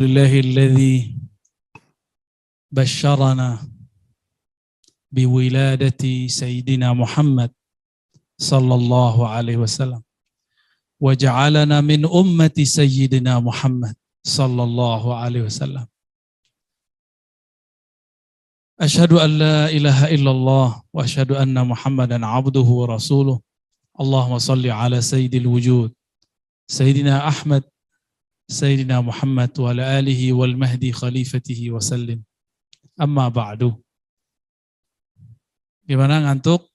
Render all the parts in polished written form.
Alhamdulillahilladzi basyarana biwiladati Sayyidina Muhammad sallallahu alaihi wasallam wa ja'alana min ummati Sayyidina Muhammad sallallahu alaihi wasallam. Asyhadu an la ilaha illallah wa asyhadu anna Muhammadan abduhu wa rasuluh. Allahumma salli ala sayyidil wujud Sayyidina Ahmad Sayyidina Muhammad wa ala alihi wal mahdi khalifatihi wa sallim. Amma ba'du. Gimana, ngantuk?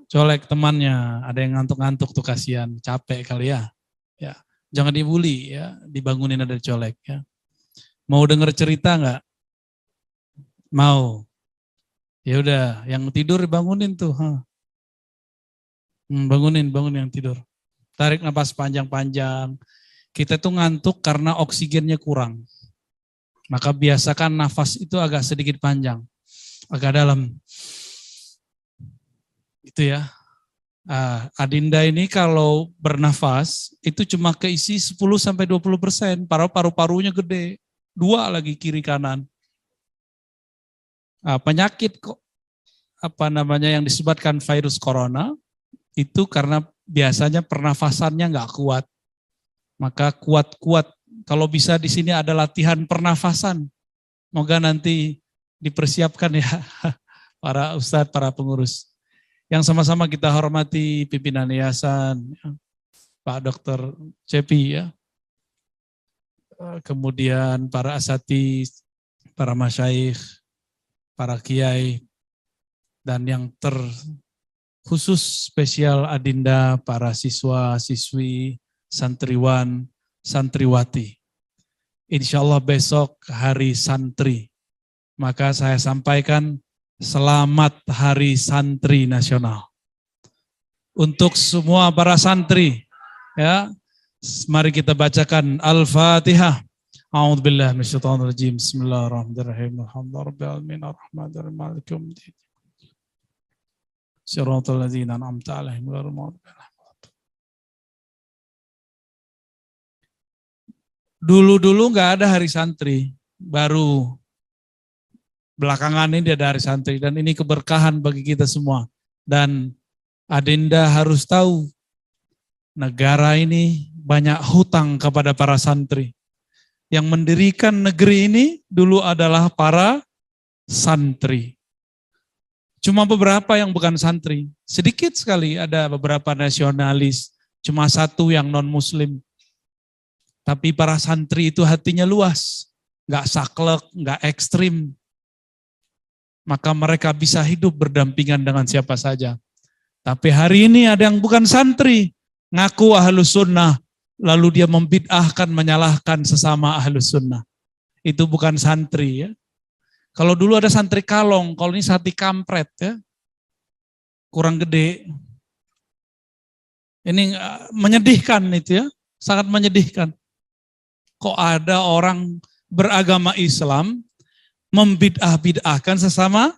Colek temannya, ada yang ngantuk-ngantuk tuh, kasihan, capek kali ya. Ya, jangan dibully ya, dibangunin ada colek ya. Mau denger cerita enggak? Mau. Ya udah, yang tidur bangunin tuh, bangunin yang tidur. Tarik napas panjang-panjang. Kita tuh ngantuk karena oksigennya kurang. Maka biasakan nafas itu agak sedikit panjang, agak dalam. Itu ya. Adinda ini kalau bernafas itu cuma keisi 10-20%. Paru-parunya gede. 2 lagi kiri kanan. Penyakit kok yang disebabkan virus corona itu karena biasanya pernafasannya nggak kuat. Maka kuat-kuat. Kalau bisa di sini ada latihan pernafasan. Moga nanti dipersiapkan ya para ustadz, para pengurus. Yang sama-sama kita hormati pimpinan yayasan, Pak Dr. Cepi ya. Kemudian para asatidz, para masyaikh, para kiai, dan yang terkhusus spesial Adinda, para siswa, siswi, santriwan, santriwati. Insya Allah besok hari santri. Maka saya sampaikan selamat hari santri nasional. Untuk semua para santri, ya, mari kita bacakan Al-Fatihah. A'udzubillahi minasyaitonir rajim. Bismillahirrahmanirrahim. Alhamdulillahirabbil alamin arrahmanirrahim maliki yaumiddin. Shiratal ladzina an'amta 'alaihim ghairil maghdubi 'alaihim. Dulu-dulu nggak ada hari santri, baru belakangan ini ada hari santri, dan ini keberkahan bagi kita semua. Dan Adinda harus tahu, negara ini banyak hutang kepada para santri. Yang mendirikan negeri ini dulu adalah para santri. Cuma beberapa yang bukan santri, sedikit sekali ada beberapa nasionalis, cuma 1 yang non-muslim. Tapi para santri itu hatinya luas, nggak saklek, nggak ekstrim. Maka mereka bisa hidup berdampingan dengan siapa saja. Tapi hari ini ada yang bukan santri, ngaku ahlus sunnah, lalu dia membid'ahkan, menyalahkan sesama ahlus sunnah. Itu bukan santri ya. Kalau dulu ada santri kalong, kalau ini santri kampret ya, kurang gede. Ini menyedihkan itu ya, sangat menyedihkan. Kok ada orang beragama Islam membid'ah-bid'ahkan sesama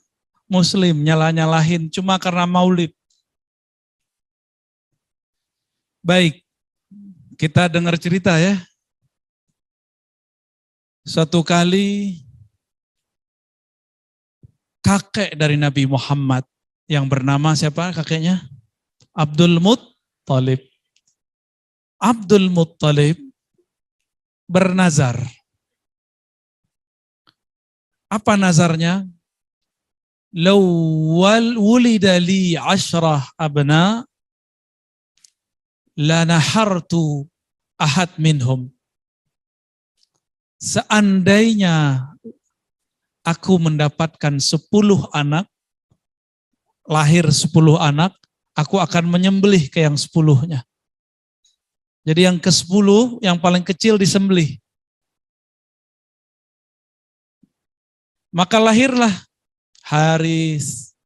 muslim, nyalah-nyalahin cuma karena maulid. Baik, kita dengar cerita ya. Suatu kali kakek dari Nabi Muhammad yang bernama siapa kakeknya? Abdul Muttalib. Abdul Muttalib bernazar. Apa nazarnya? Law wulida li 10 abna la nahartu ahad minhum. Seandainya aku mendapatkan 10 anak, lahir 10 anak, aku akan menyembelih ke yang 10-nya. Jadi yang ke-10, yang paling kecil disembelih. Maka lahirlah Haris,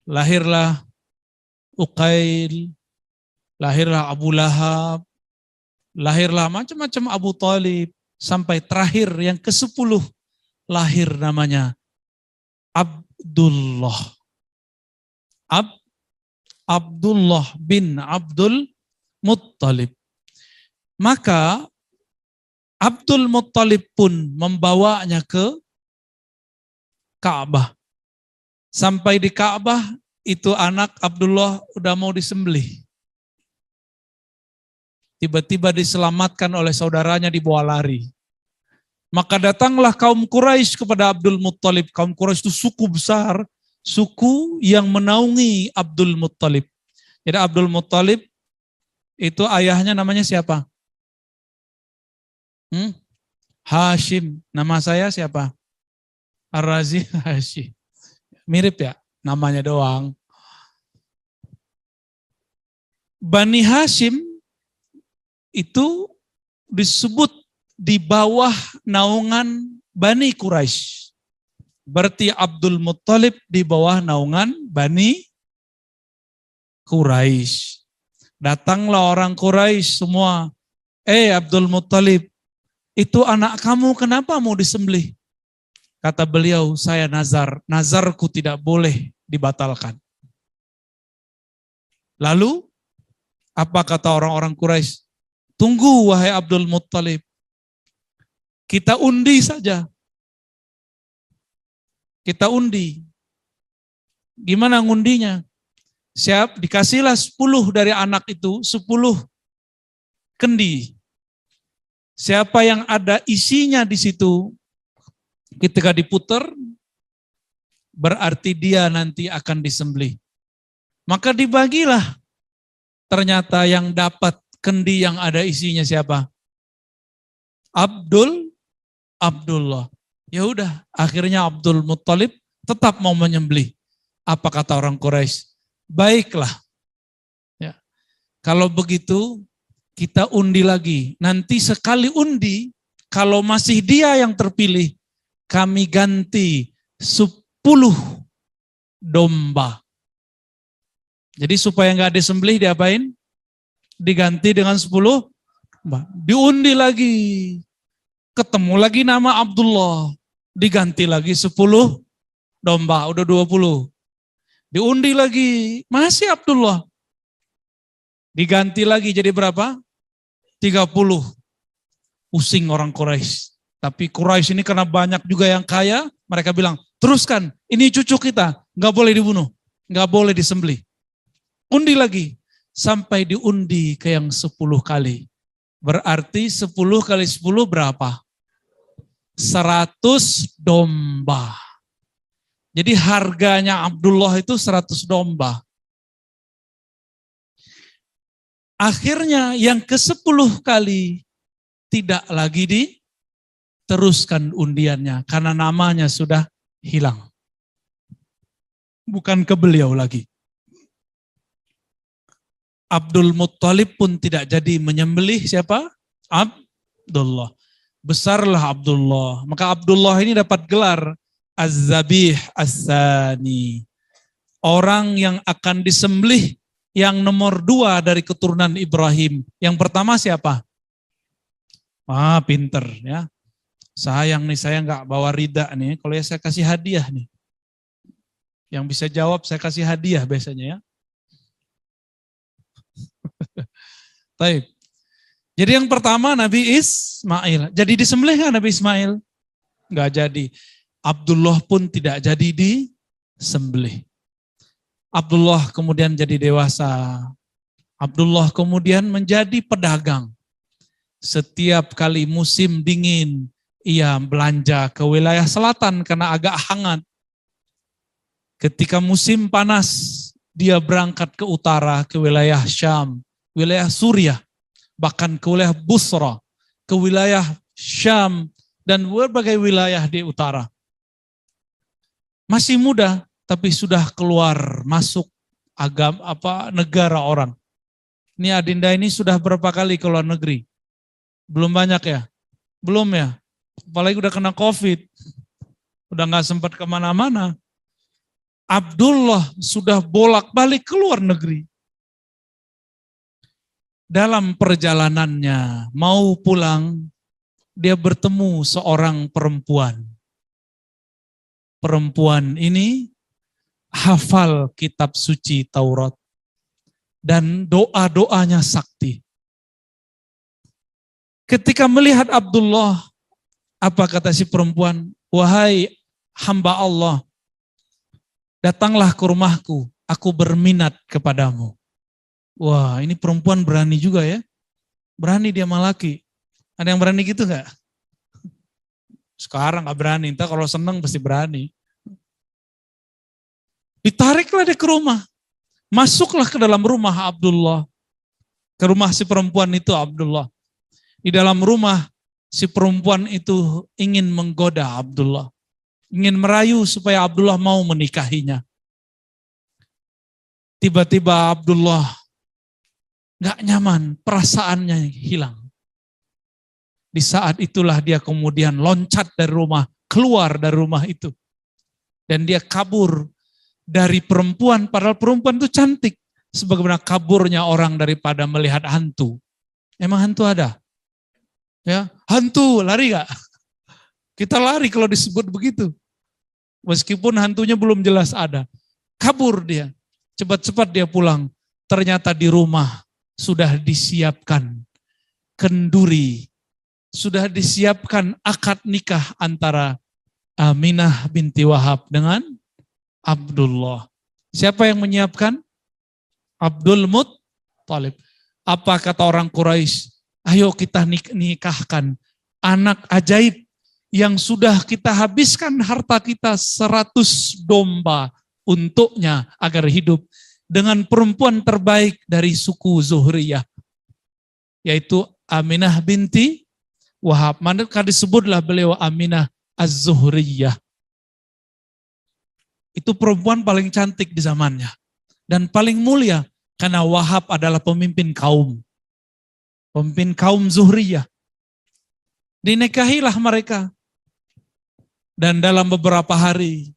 lahirlah Uqail, lahirlah Abu Lahab, lahirlah macam-macam Abu Talib, sampai terakhir yang ke-10 lahir namanya Abdullah. Abdullah bin Abdul Muttalib. Maka Abdul Muttalib pun membawanya ke Ka'bah. Sampai di Ka'bah, itu anak Abdullah udah mau disembelih. Tiba-tiba diselamatkan oleh saudaranya dibawa lari. Maka datanglah kaum Quraisy kepada Abdul Muttalib. Kaum Quraisy itu suku besar, suku yang menaungi Abdul Muttalib. Jadi Abdul Muttalib itu ayahnya namanya siapa? Hashim. Nama saya siapa? Ar-Razi Hashim. Mirip ya, namanya doang. Bani Hashim itu disebut di bawah naungan Bani Quraisy. Berarti Abdul Muttalib di bawah naungan Bani Quraisy. Datanglah orang Quraisy semua. Abdul Muttalib, itu anak kamu kenapa mau disembelih? Kata beliau, saya nazar. Nazarku tidak boleh dibatalkan. Lalu, apa kata orang-orang Quraisy? Tunggu wahai Abdul Muttalib. Kita undi saja. Kita undi. Gimana ngundinya? Siap, dikasihlah 10 dari anak itu, 10 kendi. Siapa yang ada isinya di situ, ketika diputar, berarti dia nanti akan disembelih. Maka dibagilah. Ternyata yang dapat kendi yang ada isinya siapa? Abdullah. Ya udah, akhirnya Abdul Muttalib tetap mau menyembelih. Apa kata orang Quraisy? Baiklah. Ya. Kalau begitu, kita undi lagi. Nanti sekali undi, kalau masih dia yang terpilih, kami ganti 10 domba. Jadi supaya nggak disembelih diapain? Diganti dengan 10 domba. Diundi lagi. Ketemu lagi nama Abdullah. Diganti lagi 10 domba. Udah 20. Diundi lagi. Masih Abdullah. Diganti lagi jadi berapa? 30. Pusing orang Quraisy. Tapi Quraisy ini karena banyak juga yang kaya, mereka bilang, teruskan, ini cucu kita, nggak boleh dibunuh, nggak boleh disembelih. Undi lagi, sampai diundi ke yang 10 kali. Berarti 10 kali 10 berapa? 100 domba. Jadi harganya Abdullah itu 100 domba. Akhirnya yang ke-10 kali tidak lagi diteruskan undiannya karena namanya sudah hilang. Bukan ke beliau lagi. Abdul Muttalib pun tidak jadi menyembelih siapa? Abdullah. Besarlah Abdullah. Maka Abdullah ini dapat gelar Az-Zabih As-Sani. Orang yang akan disembelih yang nomor 2 dari keturunan Ibrahim. Yang pertama siapa? Pinter ya. Sayang nih saya nggak bawa rida nih. Kalau ya saya kasih hadiah nih. Yang bisa jawab saya kasih hadiah biasanya ya. Baik. Jadi yang pertama Nabi Ismail. Jadi disembelih nggak Nabi Ismail? Nggak jadi. Abdullah pun tidak jadi disembelih. Abdullah kemudian jadi dewasa. Abdullah kemudian menjadi pedagang. Setiap kali musim dingin, ia belanja ke wilayah selatan karena agak hangat. Ketika musim panas, dia berangkat ke utara, ke wilayah Syam, wilayah Suriah, bahkan ke wilayah Busra, ke wilayah Syam, dan berbagai wilayah di utara. Masih muda, tapi sudah keluar masuk negara orang. Ini Adinda ini sudah berapa kali ke luar negeri? Belum banyak ya? Belum ya? Apalagi udah kena COVID. Udah gak sempat kemana-mana. Abdullah sudah bolak-balik ke luar negeri. Dalam perjalanannya mau pulang, dia bertemu seorang perempuan. Perempuan ini hafal kitab suci Taurat dan doa-doanya sakti. Ketika melihat Abdullah, apa kata si perempuan? Wahai hamba Allah, datanglah ke rumahku, aku berminat kepadamu. Wah, ini perempuan berani juga ya. Berani dia sama laki. Ada yang berani gitu gak? Sekarang gak berani, entah kalau senang pasti berani. Ditariklah dia ke rumah. Masuklah ke dalam rumah Abdullah. Ke rumah si perempuan itu Abdullah. Di dalam rumah si perempuan itu ingin menggoda Abdullah. Ingin merayu supaya Abdullah mau menikahinya. Tiba-tiba Abdullah gak nyaman, perasaannya hilang. Di saat itulah dia kemudian loncat dari rumah, keluar dari rumah itu. Dan dia kabur dari perempuan, padahal perempuan itu cantik. Sebagaimana kaburnya orang daripada melihat hantu. Emang hantu ada? Ya, hantu, lari gak? Kita lari kalau disebut begitu. Meskipun hantunya belum jelas ada. Kabur dia, cepat-cepat dia pulang. Ternyata di rumah sudah disiapkan kenduri, sudah disiapkan akad nikah antara Aminah binti Wahab dengan Abdullah. Siapa yang menyiapkan? Abdul Muttalib. Apa kata orang Quraisy? Ayo kita nikahkan anak ajaib yang sudah kita habiskan harta kita 100 domba untuknya agar hidup dengan perempuan terbaik dari suku Zuhriyah, yaitu Aminah binti Wahab. Maka disebutlah beliau Aminah Az-Zuhriyah. Itu perempuan paling cantik di zamannya. Dan paling mulia karena Wahab adalah pemimpin kaum. Pemimpin kaum Zuhriyah. Dinikahilah mereka. Dan dalam beberapa hari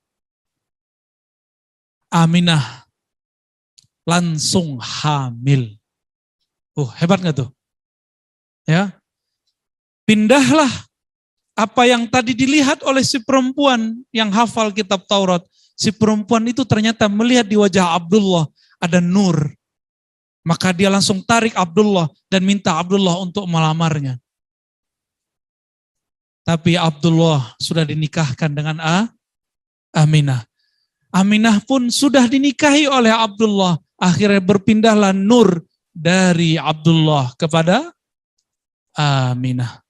Aminah langsung hamil. Hebat gak tuh? Ya. Pindahlah apa yang tadi dilihat oleh si perempuan yang hafal kitab Taurat. Si perempuan itu ternyata melihat di wajah Abdullah ada nur. Maka dia langsung tarik Abdullah dan minta Abdullah untuk melamarnya. Tapi Abdullah sudah dinikahkan dengan Aminah. Aminah pun sudah dinikahi oleh Abdullah. Akhirnya berpindahlah nur dari Abdullah kepada Aminah.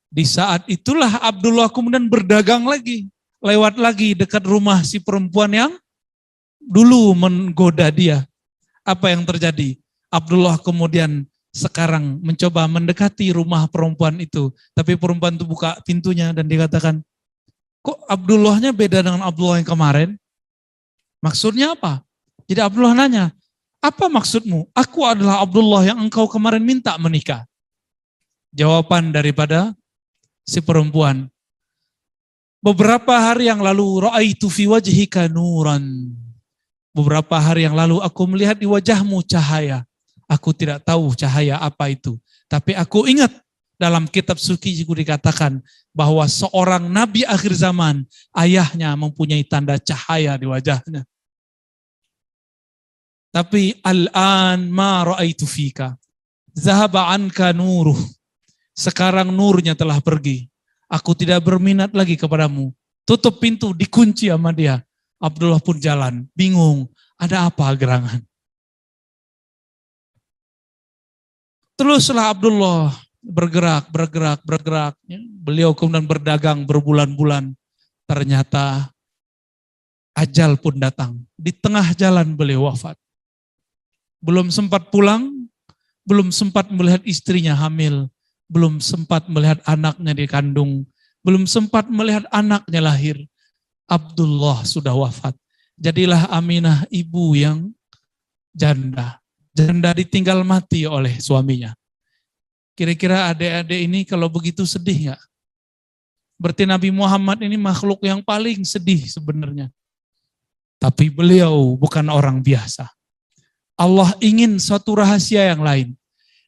Di saat itulah Abdullah kemudian berdagang lagi. Lewat lagi dekat rumah si perempuan yang dulu menggoda dia. Apa yang terjadi? Abdullah kemudian sekarang mencoba mendekati rumah perempuan itu. Tapi perempuan itu buka pintunya dan dikatakan, kok Abdullahnya beda dengan Abdullah yang kemarin? Maksudnya apa? Jadi Abdullah nanya, apa maksudmu? Aku adalah Abdullah yang engkau kemarin minta menikah. Jawaban daripada si perempuan, beberapa hari yang lalu ra'aitu fi wajhika nuran. Beberapa hari yang lalu aku melihat di wajahmu cahaya. Aku tidak tahu cahaya apa itu. Tapi aku ingat dalam kitab suci juga dikatakan bahwa seorang nabi akhir zaman, ayahnya mempunyai tanda cahaya di wajahnya. Tapi al-an ma ra'aitu fika. Zahaba anka nuruh. Sekarang nurnya telah pergi. Aku tidak berminat lagi kepadamu. Tutup pintu, dikunci sama dia. Abdullah pun jalan, bingung. Ada apa gerangan? Teruslah Abdullah bergerak. Beliau kemudian berdagang berbulan-bulan. Ternyata ajal pun datang. Di tengah jalan beliau wafat. Belum sempat pulang, belum sempat melihat istrinya hamil. Belum sempat melihat anaknya dikandung, belum sempat melihat anaknya lahir. Abdullah sudah wafat. Jadilah Aminah ibu yang janda. Janda ditinggal mati oleh suaminya. Kira-kira adik-adik ini kalau begitu sedih nggak? Berarti Nabi Muhammad ini makhluk yang paling sedih sebenarnya. Tapi beliau bukan orang biasa. Allah ingin suatu rahasia yang lain.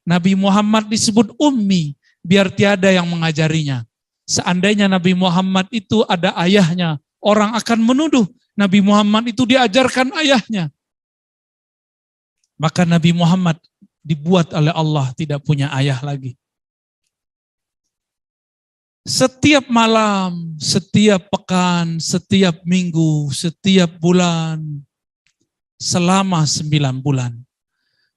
Nabi Muhammad disebut ummi, biar tiada yang mengajarinya. Seandainya Nabi Muhammad itu ada ayahnya, orang akan menuduh Nabi Muhammad itu diajarkan ayahnya. Maka Nabi Muhammad dibuat oleh Allah, tidak punya ayah lagi. Setiap malam, setiap pekan, setiap minggu, setiap bulan, selama 9 bulan,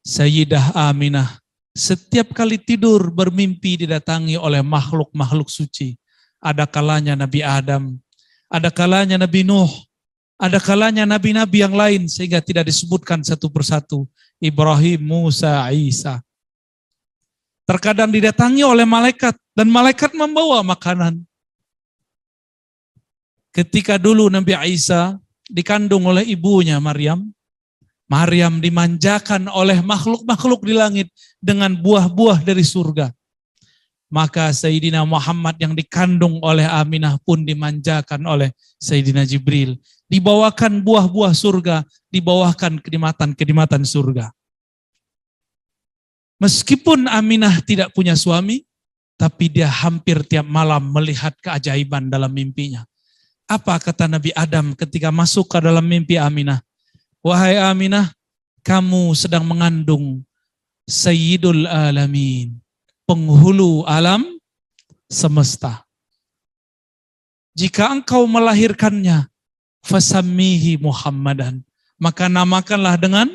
Sayyidah Aminah setiap kali tidur bermimpi didatangi oleh makhluk-makhluk suci. Ada kalanya Nabi Adam, ada kalanya Nabi Nuh, ada kalanya nabi-nabi yang lain sehingga tidak disebutkan satu persatu. Ibrahim, Musa, Isa. Terkadang didatangi oleh malaikat dan malaikat membawa makanan. Ketika dulu Nabi Isa dikandung oleh ibunya Maryam, Maryam dimanjakan oleh makhluk-makhluk di langit dengan buah-buah dari surga. Maka Sayyidina Muhammad yang dikandung oleh Aminah pun dimanjakan oleh Sayyidina Jibril. Dibawakan buah-buah surga, dibawakan kenikmatan-kenikmatan surga. Meskipun Aminah tidak punya suami, tapi dia hampir tiap malam melihat keajaiban dalam mimpinya. Apa kata Nabi Adam ketika masuk ke dalam mimpi Aminah? Wahai Aminah, kamu sedang mengandung Sayyidul Alamin, penghulu alam semesta. Jika engkau melahirkannya, fasammihi Muhammadan, maka namakanlah dengan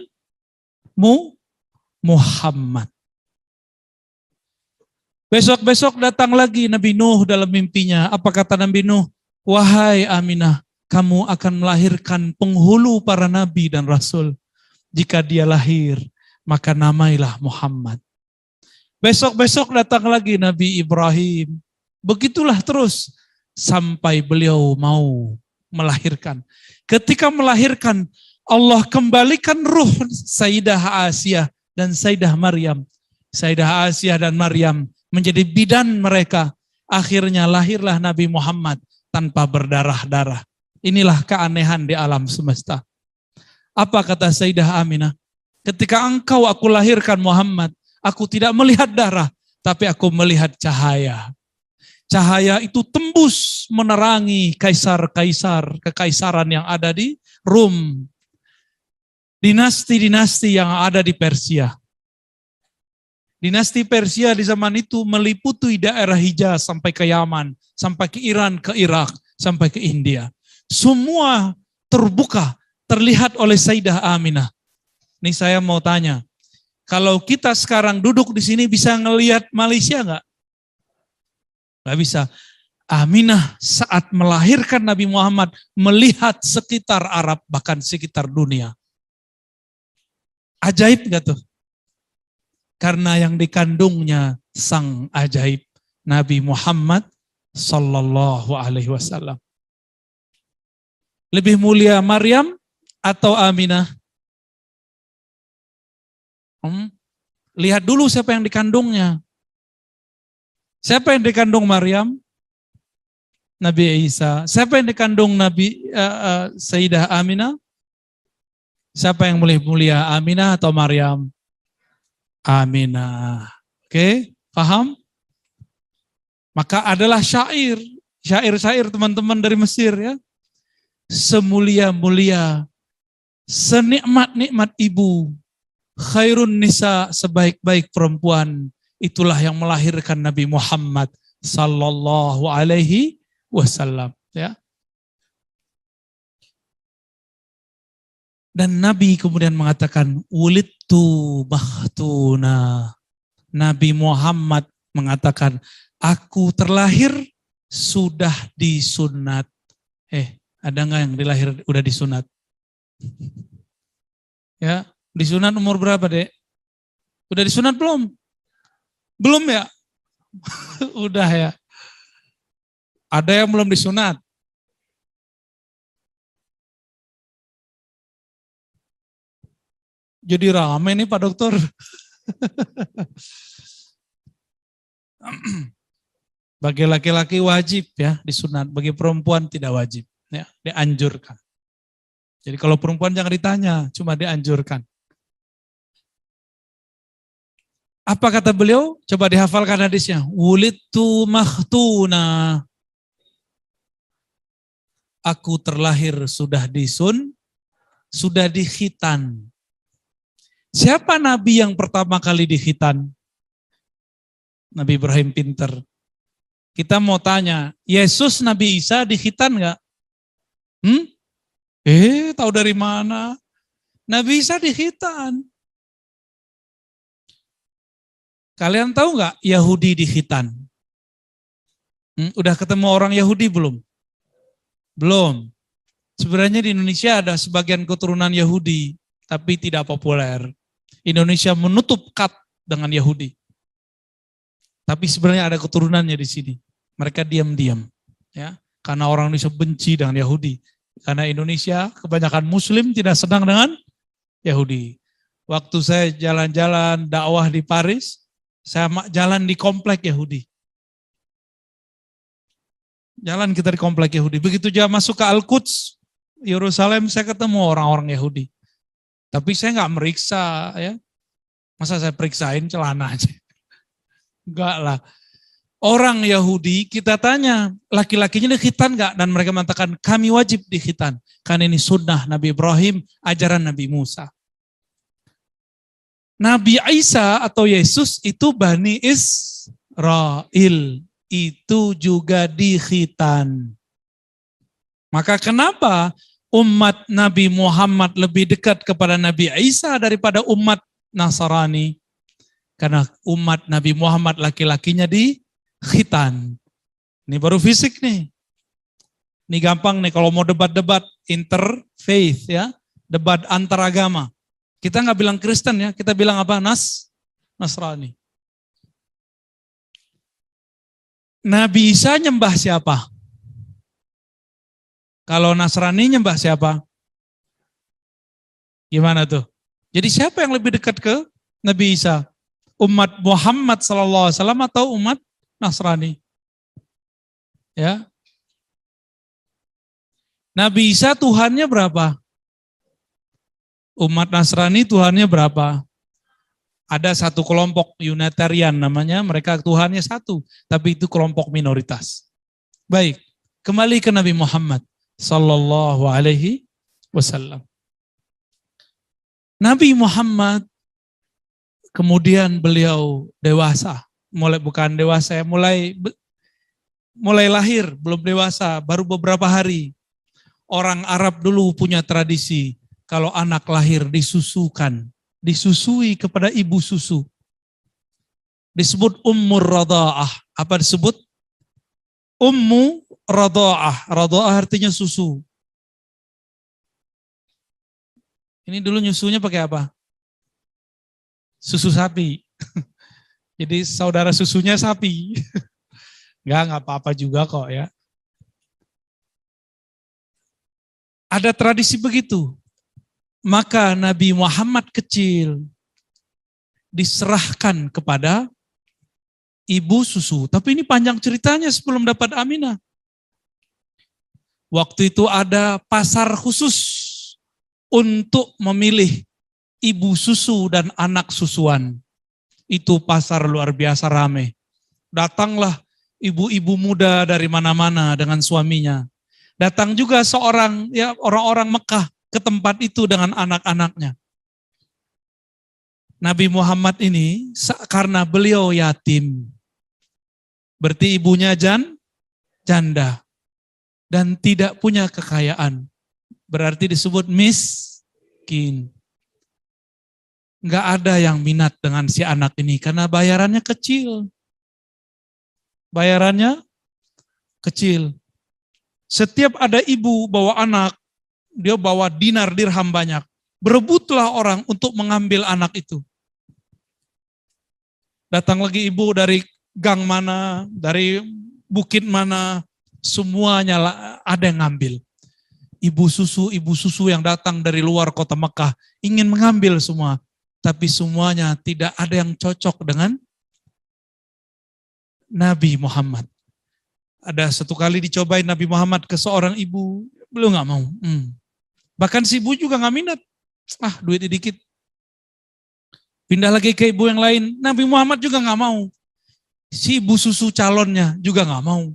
Muhammad. Besok-besok datang lagi Nabi Nuh dalam mimpinya. Apa kata Nabi Nuh? Wahai Aminah, kamu akan melahirkan penghulu para nabi dan rasul. Jika dia lahir, maka namailah Muhammad. Besok-besok datang lagi Nabi Ibrahim. Begitulah terus sampai beliau mau melahirkan. Ketika melahirkan, Allah kembalikan ruh Sayyidah Asiyah dan Sayyidah Maryam. Sayyidah Asiyah dan Maryam menjadi bidan mereka. Akhirnya lahirlah Nabi Muhammad tanpa berdarah-darah. Inilah keanehan di alam semesta. Apa kata Sayyidah Aminah? Ketika engkau aku lahirkan Muhammad, aku tidak melihat darah, tapi aku melihat cahaya. Cahaya itu tembus menerangi kaisar-kaisar, kekaisaran yang ada di Rum. Dinasti-dinasti yang ada di Persia. Dinasti Persia di zaman itu meliputi daerah Hijaz sampai ke Yaman, sampai ke Iran, ke Irak, sampai ke India. Semua terbuka, terlihat oleh Sayyidah Aminah. Ini saya mau tanya, kalau kita sekarang duduk di sini bisa ngelihat Malaysia nggak? Nggak bisa. Aminah saat melahirkan Nabi Muhammad melihat sekitar Arab, bahkan sekitar dunia. Ajaib nggak tuh? Karena yang dikandungnya sang ajaib Nabi Muhammad Sallallahu Alaihi Wasallam. Lebih mulia Maryam atau Aminah? Lihat dulu siapa yang dikandungnya. Siapa yang dikandung Maryam? Nabi Isa. Siapa yang dikandung Nabi Sayyidah Aminah? Siapa yang mulia Aminah atau Maryam? Aminah. Oke, paham? Maka adalah syair teman-teman dari Mesir ya. Semulia-mulia, senikmat-nikmat ibu, khairun nisa, sebaik-baik perempuan, itulah yang melahirkan Nabi Muhammad Sallallahu Alaihi Wasallam. Ya. Dan Nabi kemudian mengatakan, wulidtu makhtuna. Nabi Muhammad mengatakan, aku terlahir sudah disunat. Ada nggak yang dilahir udah disunat? Ya, disunat umur berapa, Dek? Udah disunat belum? Belum ya? Udah ya. Ada yang belum disunat? Jadi rame nih Pak Dokter. Bagi laki-laki wajib ya disunat, bagi perempuan tidak wajib, ya, dianjurkan. Jadi kalau perempuan jangan ditanya, cuma dianjurkan. Apa kata beliau? Coba dihafalkan hadisnya. Wulidtu makhtuna. Aku terlahir sudah sudah dikhitan. Siapa nabi yang pertama kali dikhitan? Nabi Ibrahim pinter. Kita mau tanya, Yesus Nabi Isa dikhitan nggak? Tahu dari mana? Nabi Isa dikhitan. Kalian tahu nggak Yahudi dikhitan? Udah ketemu orang Yahudi belum? Belum. Sebenarnya di Indonesia ada sebagian keturunan Yahudi, tapi tidak populer. Indonesia menutup kat dengan Yahudi. Tapi sebenarnya ada keturunannya di sini. Mereka diam-diam, ya, karena orang Indonesia benci dengan Yahudi. Karena Indonesia kebanyakan Muslim tidak senang dengan Yahudi. Waktu saya jalan-jalan dakwah di Paris, saya jalan di komplek Yahudi. Jalan kita di komplek Yahudi. Begitu dia masuk ke Al-Quds, Yerusalem, saya ketemu orang-orang Yahudi. Tapi saya nggak meriksa, ya. Masa saya periksain celana aja? Enggak lah. Orang Yahudi kita tanya, laki-lakinya dikhitan enggak? Dan mereka mengatakan, kami wajib dikhitan. Karena ini sunnah Nabi Ibrahim, ajaran Nabi Musa. Nabi Isa atau Yesus itu Bani Israel. Itu juga dikhitan. Maka kenapa umat Nabi Muhammad lebih dekat kepada Nabi Isa daripada umat Nasrani? Karena umat Nabi Muhammad laki-lakinya dikhitan. Ini baru fisik nih. Ini gampang nih kalau mau debat-debat interfaith, ya, debat antar agama. Kita nggak bilang Kristen, ya, kita bilang apa? Nasrani. Nabi Isa nyembah siapa? Kalau Nasrani nyembah siapa? Gimana tuh? Jadi siapa yang lebih dekat ke Nabi Isa? Umat Muhammad SAW atau umat Nasrani? Ya. Nabi Isa Tuhannya berapa? Umat Nasrani Tuhannya berapa? Ada satu kelompok Unitarian namanya, mereka Tuhannya satu, tapi itu kelompok minoritas. Baik, kembali ke Nabi Muhammad sallallahu alaihi wasallam. Nabi Muhammad kemudian beliau dewasa, mulai lahir, belum dewasa, baru beberapa hari. Orang Arab dulu punya tradisi, kalau anak lahir disusui kepada ibu susu. Disebut ummur radha'ah. Apa disebut? Ummu radha'ah. Radha'ah artinya susu. Ini dulu nyusunya pakai apa? Susu sapi. Jadi saudara susunya sapi. Enggak apa-apa juga kok, ya. Ada tradisi begitu. Maka Nabi Muhammad kecil diserahkan kepada ibu susu. Tapi ini panjang ceritanya sebelum dapat Aminah. Waktu itu ada pasar khusus untuk memilih ibu susu dan anak susuan. Itu pasar luar biasa ramai. Datanglah ibu-ibu muda dari mana-mana dengan suaminya. Datang juga orang-orang Mekah ke tempat itu dengan anak-anaknya. Nabi Muhammad ini karena beliau yatim, berarti ibunya janda dan tidak punya kekayaan, berarti disebut miskin. Enggak ada yang minat dengan si anak ini karena bayarannya kecil. Bayarannya kecil. Setiap ada ibu bawa anak, dia bawa dinar dirham banyak. Berebutlah orang untuk mengambil anak itu. Datang lagi ibu dari gang mana, dari bukit mana, semuanya ada yang ngambil. Ibu susu yang datang dari luar kota Mekah ingin mengambil semua. Tapi semuanya tidak ada yang cocok dengan Nabi Muhammad. Ada satu kali dicobain Nabi Muhammad ke seorang ibu, beliau nggak mau. Bahkan si ibu juga nggak minat. Duit dikit. Pindah lagi ke ibu yang lain, Nabi Muhammad juga nggak mau. Si ibu susu calonnya juga nggak mau.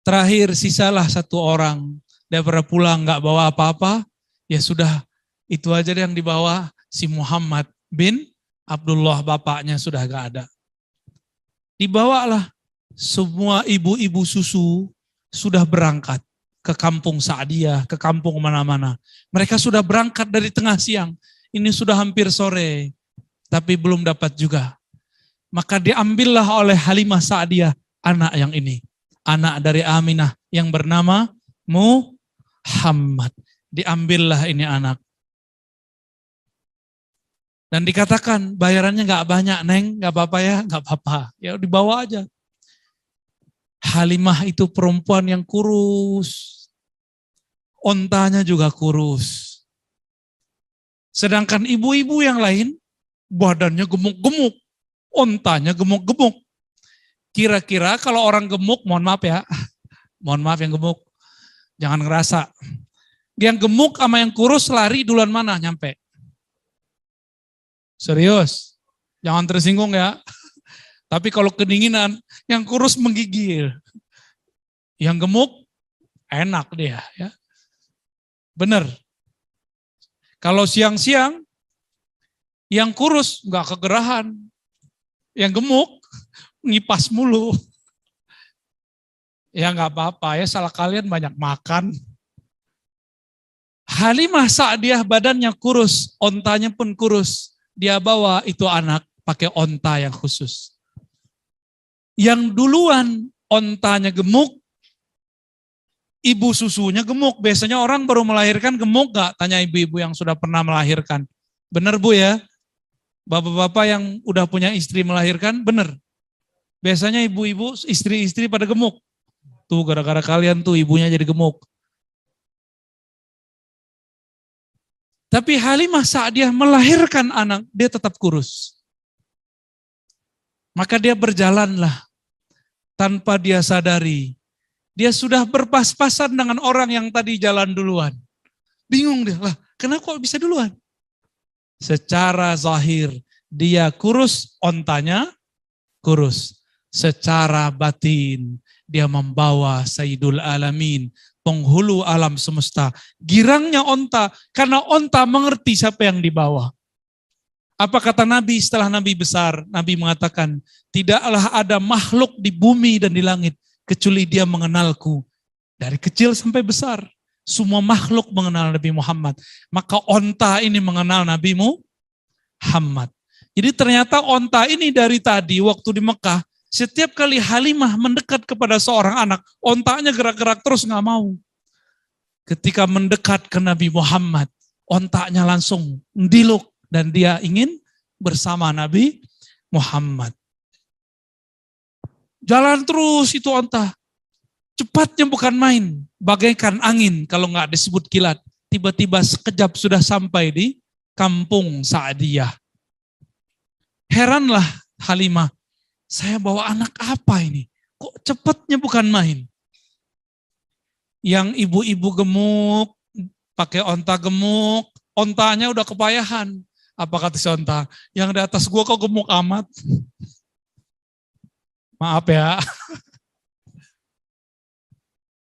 Terakhir sisalah satu orang, dia pernah pulang nggak bawa apa-apa, ya sudah itu aja yang dibawa. si Muhammad bin Abdullah, bapaknya sudah gak ada. Dibawalah semua ibu-ibu susu sudah berangkat ke kampung Sa'diyah, ke kampung mana-mana. Mereka sudah berangkat dari tengah siang. Ini sudah hampir sore, tapi belum dapat juga. Maka diambillah oleh Halimah Sa'diyah anak yang ini. Anak dari Aminah yang bernama Muhammad. Diambillah ini anak. Dan dikatakan bayarannya gak banyak, Neng, gak apa-apa ya, gak apa-apa. Ya dibawa aja. Halimah itu perempuan yang kurus. Ontanya juga kurus. Sedangkan ibu-ibu yang lain, badannya gemuk-gemuk. Ontanya gemuk-gemuk. Kira-kira kalau orang gemuk, mohon maaf ya. Mohon maaf yang gemuk. Jangan ngerasa. Yang gemuk sama yang kurus lari duluan mana nyampe? Serius, jangan tersinggung ya. Tapi kalau kedinginan, yang kurus menggigil. Yang gemuk, enak dia. Ya. Bener. Kalau siang-siang, yang kurus nggak kegerahan. Yang gemuk, ngipas mulu. Ya nggak apa-apa ya, salah kalian banyak makan. Halimah Sa'diyah badannya kurus, ontanya pun kurus. Dia bawa itu anak pakai onta yang khusus. Yang duluan ontanya gemuk, ibu susunya gemuk. Biasanya orang baru melahirkan gemuk gak? Tanya ibu-ibu yang sudah pernah melahirkan. Benar Bu ya? Bapak-bapak yang udah punya istri melahirkan, benar. Biasanya ibu-ibu, istri-istri pada gemuk. Tuh gara-gara kalian tuh ibunya jadi gemuk. Tapi Halimah Sa'diyah melahirkan anak, dia tetap kurus. Maka dia berjalanlah tanpa dia sadari. Dia sudah berpas-pasan dengan orang yang tadi jalan duluan. Bingung dia, lah kenapa kok bisa duluan? Secara zahir dia kurus, ontanya kurus. Secara batin dia membawa Sayyidul Alamin, penghulu alam semesta. Girangnya onta, karena onta mengerti siapa yang dibawa. Apa kata Nabi setelah Nabi besar? Nabi mengatakan, tidaklah ada makhluk di bumi dan di langit, kecuali dia mengenalku. Dari kecil sampai besar, semua makhluk mengenal Nabi Muhammad. Maka onta ini mengenal Nabi Muhammad. Jadi ternyata onta ini dari tadi waktu di Mekah, setiap kali Halimah mendekat kepada seorang anak, ontanya gerak-gerak terus gak mau. Ketika mendekat ke Nabi Muhammad, ontanya langsung mendiluk dan dia ingin bersama Nabi Muhammad. Jalan terus itu onta. Cepatnya bukan main, bagaikan angin kalau gak disebut kilat. Tiba-tiba sekejap sudah sampai di kampung Sa'diyah. Heranlah Halimah. Saya bawa anak apa ini? Kok cepatnya bukan main? Yang ibu-ibu gemuk, pakai onta gemuk, ontanya udah kepayahan. Apa kata si onta? Yang di atas gua kok gemuk amat? Maaf ya.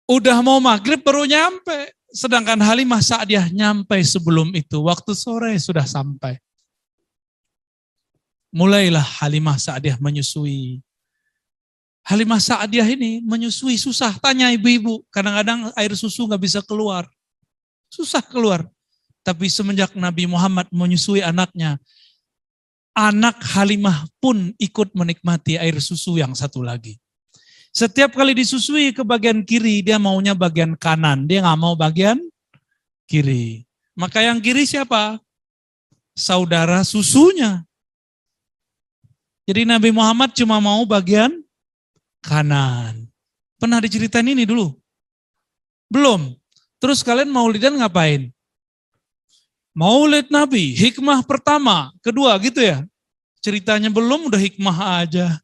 Udah mau maghrib baru nyampe. Sedangkan Halimah Sa'diyah nyampe sebelum itu. Waktu sore sudah sampai. Mulailah Halimah Sa'diyah menyusui. Halimah Sa'diyah ini menyusui susah. Tanya ibu-ibu, kadang-kadang air susu gak bisa keluar. Susah keluar. Tapi semenjak Nabi Muhammad menyusui anaknya, anak Halimah pun ikut menikmati air susu yang satu lagi. Setiap kali disusui ke bagian kiri, dia maunya bagian kanan. Dia gak mau bagian kiri. Maka yang kiri siapa? Saudara susunya. Jadi Nabi Muhammad cuma mau bagian kanan. Pernah diceritain ini dulu? Belum. Terus kalian maulidan ngapain? Maulid Nabi, hikmah pertama, kedua gitu ya. Ceritanya belum udah hikmah aja.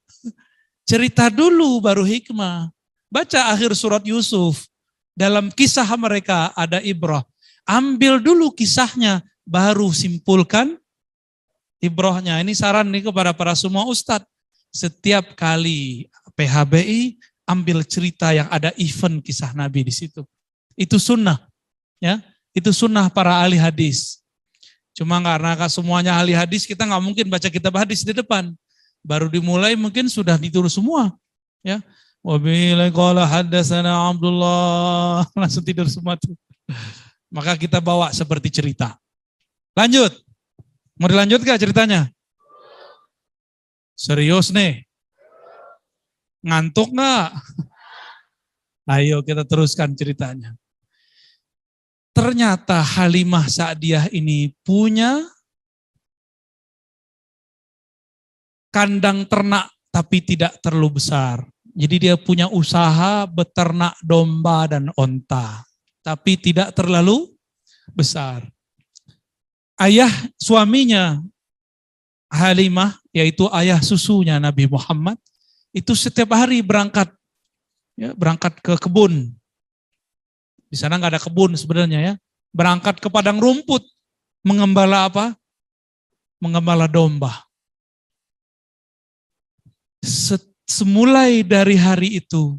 Cerita dulu baru hikmah. Baca akhir surat Yusuf. Dalam kisah mereka ada ibrah. Ambil dulu kisahnya, baru simpulkan ibrahnya. Ini saran nih kepada para semua ustadz. Setiap kali PHBI ambil cerita yang ada event kisah Nabi di situ. Itu sunnah, ya. Itu sunnah para ahli hadis. Cuma karena semuanya ahli hadis, kita nggak mungkin baca kitab hadis di depan. Baru dimulai mungkin sudah ditulis semua. Ya. Wabillahi qala haddatsana Abdullah. Langsung tidur semua tuh. Maka kita bawa seperti cerita. Lanjut. Mau dilanjut gak ceritanya? Serius nih? Ngantuk gak? Ayo kita teruskan ceritanya. Ternyata Halimah Sa'diyah ini punya kandang ternak tapi tidak terlalu besar. Jadi dia punya usaha beternak domba dan onta, tapi tidak terlalu besar. Ayah suaminya Halimah, yaitu ayah susunya Nabi Muhammad, itu setiap hari berangkat ke kebun. Di sana nggak ada kebun sebenarnya ya. Berangkat ke padang rumput, mengembala apa? Mengembala domba. Semulai dari hari itu,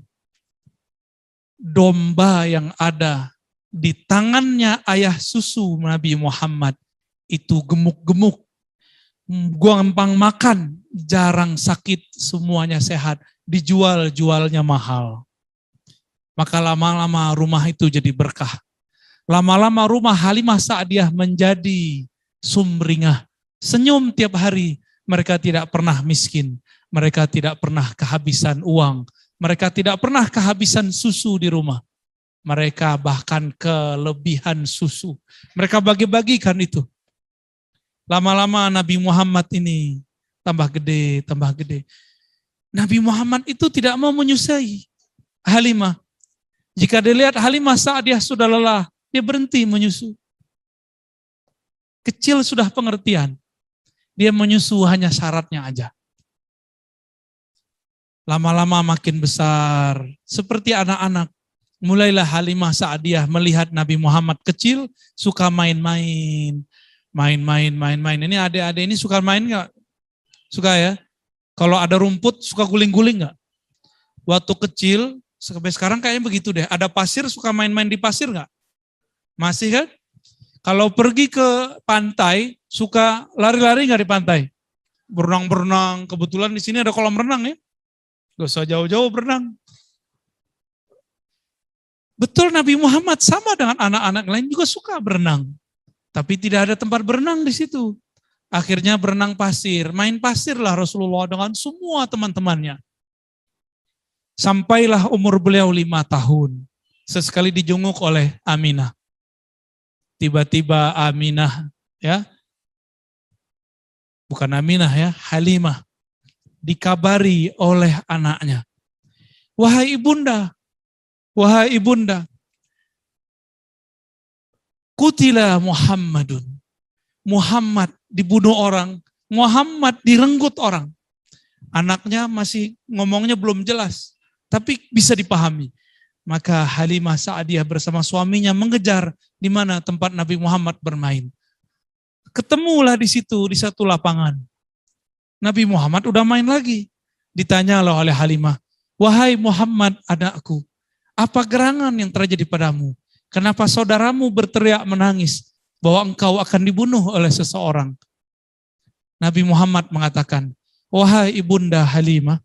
domba yang ada di tangannya ayah susu Nabi Muhammad itu gemuk-gemuk, gampang makan, jarang sakit, semuanya sehat, dijual-jualnya mahal. Maka lama-lama rumah itu jadi berkah. Lama-lama rumah Halimah Sa'diyah menjadi sumringah. Senyum tiap hari, mereka tidak pernah miskin, mereka tidak pernah kehabisan uang, mereka tidak pernah kehabisan susu di rumah. Mereka bahkan kelebihan susu. Mereka bagi-bagikan itu. Lama-lama Nabi Muhammad ini tambah gede, tambah gede. Nabi Muhammad itu tidak mau menyusui Halimah. Jika dilihat Halimah Sa'diyah sudah lelah, dia berhenti menyusu. Kecil sudah pengertian. Dia menyusu hanya syaratnya aja. Lama-lama makin besar, seperti anak-anak. Mulailah Halimah Sa'diyah melihat Nabi Muhammad kecil, suka main-main. Main-main. Ini adik-adik ini suka main nggak? Suka ya? Kalau ada rumput suka guling-guling nggak? Waktu kecil sampai sekarang kayaknya begitu deh. Ada pasir suka main-main di pasir nggak? Masih kan? Kalau pergi ke pantai suka lari-lari nggak di pantai? Berenang-berenang. Kebetulan di sini ada kolam renang ya. Gak usah jauh-jauh berenang. Betul Nabi Muhammad sama dengan anak-anak lain juga suka berenang. Tapi tidak ada tempat berenang di situ. Akhirnya berenang pasir, main pasir lah Rasulullah dengan semua teman-temannya. Sampailah umur beliau 5 tahun. Sesekali dijenguk oleh Aminah. Tiba-tiba Aminah, ya, bukan Aminah ya, Halimah, dikabari oleh anaknya. Wahai ibunda, Qutila Muhammadun. Muhammad dibunuh orang, Muhammad direnggut orang. Anaknya masih ngomongnya belum jelas, tapi bisa dipahami. Maka Halimah Sa'diyah bersama suaminya mengejar di mana tempat Nabi Muhammad bermain. Ketemulah di situ, di satu lapangan. Nabi Muhammad udah main lagi. Ditanyalah oleh Halimah, wahai Muhammad anakku, apa gerangan yang terjadi padamu? Kenapa saudaramu berteriak menangis bahwa engkau akan dibunuh oleh seseorang? Nabi Muhammad mengatakan, wahai ibunda Halimah,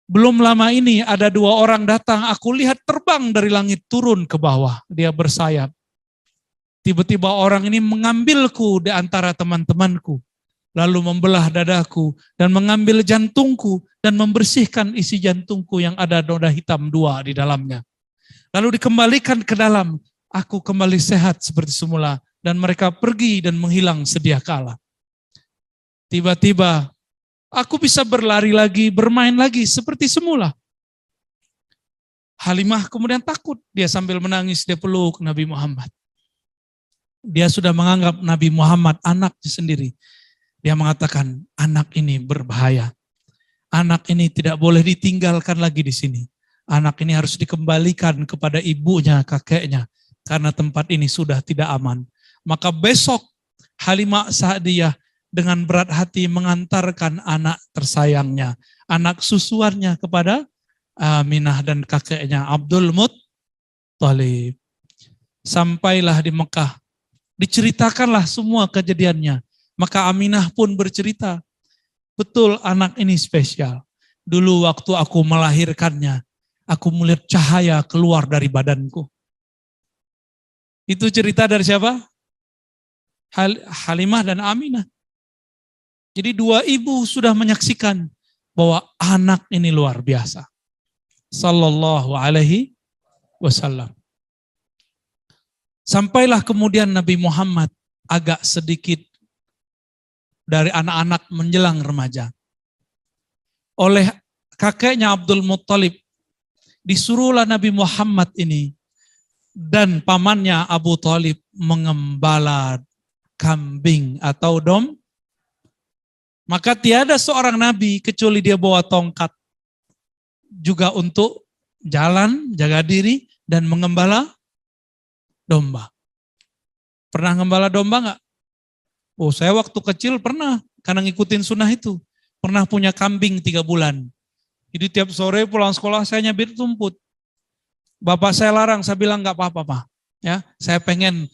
belum lama ini ada 2 orang datang, aku lihat terbang dari langit turun ke bawah, dia bersayap. Tiba-tiba orang ini mengambilku di antara teman-temanku, lalu membelah dadaku dan mengambil jantungku dan membersihkan isi jantungku yang ada noda hitam 2 di dalamnya. Lalu dikembalikan ke dalam, aku kembali sehat seperti semula, dan mereka pergi dan menghilang sedia kala. Tiba-tiba, aku bisa berlari lagi, bermain lagi seperti semula. Halimah kemudian takut, dia sambil menangis, dia peluk Nabi Muhammad. Dia sudah menganggap Nabi Muhammad anaknya sendiri. Dia mengatakan, anak ini berbahaya. Anak ini tidak boleh ditinggalkan lagi di sini. Anak ini harus dikembalikan kepada ibunya, kakeknya, karena tempat ini sudah tidak aman. Maka besok Halimah Sa'diyah dengan berat hati mengantarkan anak tersayangnya, anak susuannya kepada Aminah dan kakeknya Abdul Muttalib. Sampailah di Mekah. Diceritakanlah semua kejadiannya. Maka Aminah pun bercerita, betul anak ini spesial. Dulu waktu aku melahirkannya, aku melihat cahaya keluar dari badanku. Itu cerita dari siapa? Halimah dan Aminah. Jadi dua ibu sudah menyaksikan bahwa anak ini luar biasa. Sallallahu alaihi wasallam. Sampailah kemudian Nabi Muhammad agak sedikit dari anak-anak menjelang remaja. Oleh kakeknya Abdul Muttalib, disuruhlah Nabi Muhammad ini dan pamannya Abu Talib mengembala kambing atau dom. Maka tiada seorang nabi kecuali dia bawa tongkat juga untuk jalan, jaga diri, dan mengembala domba. Pernah ngembala domba nggak? Oh, saya waktu kecil pernah, karena ngikutin sunnah itu. Pernah punya kambing 3 bulan. Jadi tiap sore pulang sekolah saya nyabit rumput. Bapak saya larang, saya bilang nggak apa-apa, Pak. Ya, saya pengen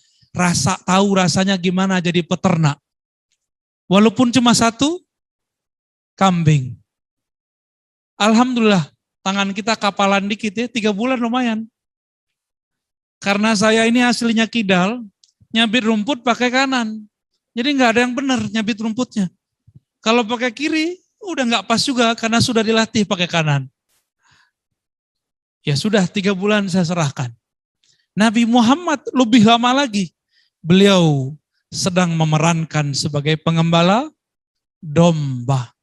tahu rasanya gimana jadi peternak. Walaupun cuma 1 kambing. Alhamdulillah, tangan kita kapalan dikit ya, 3 bulan lumayan. Karena saya ini aslinya kidal, nyabit rumput pakai kanan. Jadi nggak ada yang benar nyabit rumputnya. Kalau pakai kiri, udah nggak pas juga karena sudah dilatih pakai kanan. Ya sudah 3 bulan saya serahkan. Nabi Muhammad lebih lama lagi. Beliau sedang memerankan sebagai pengembala domba.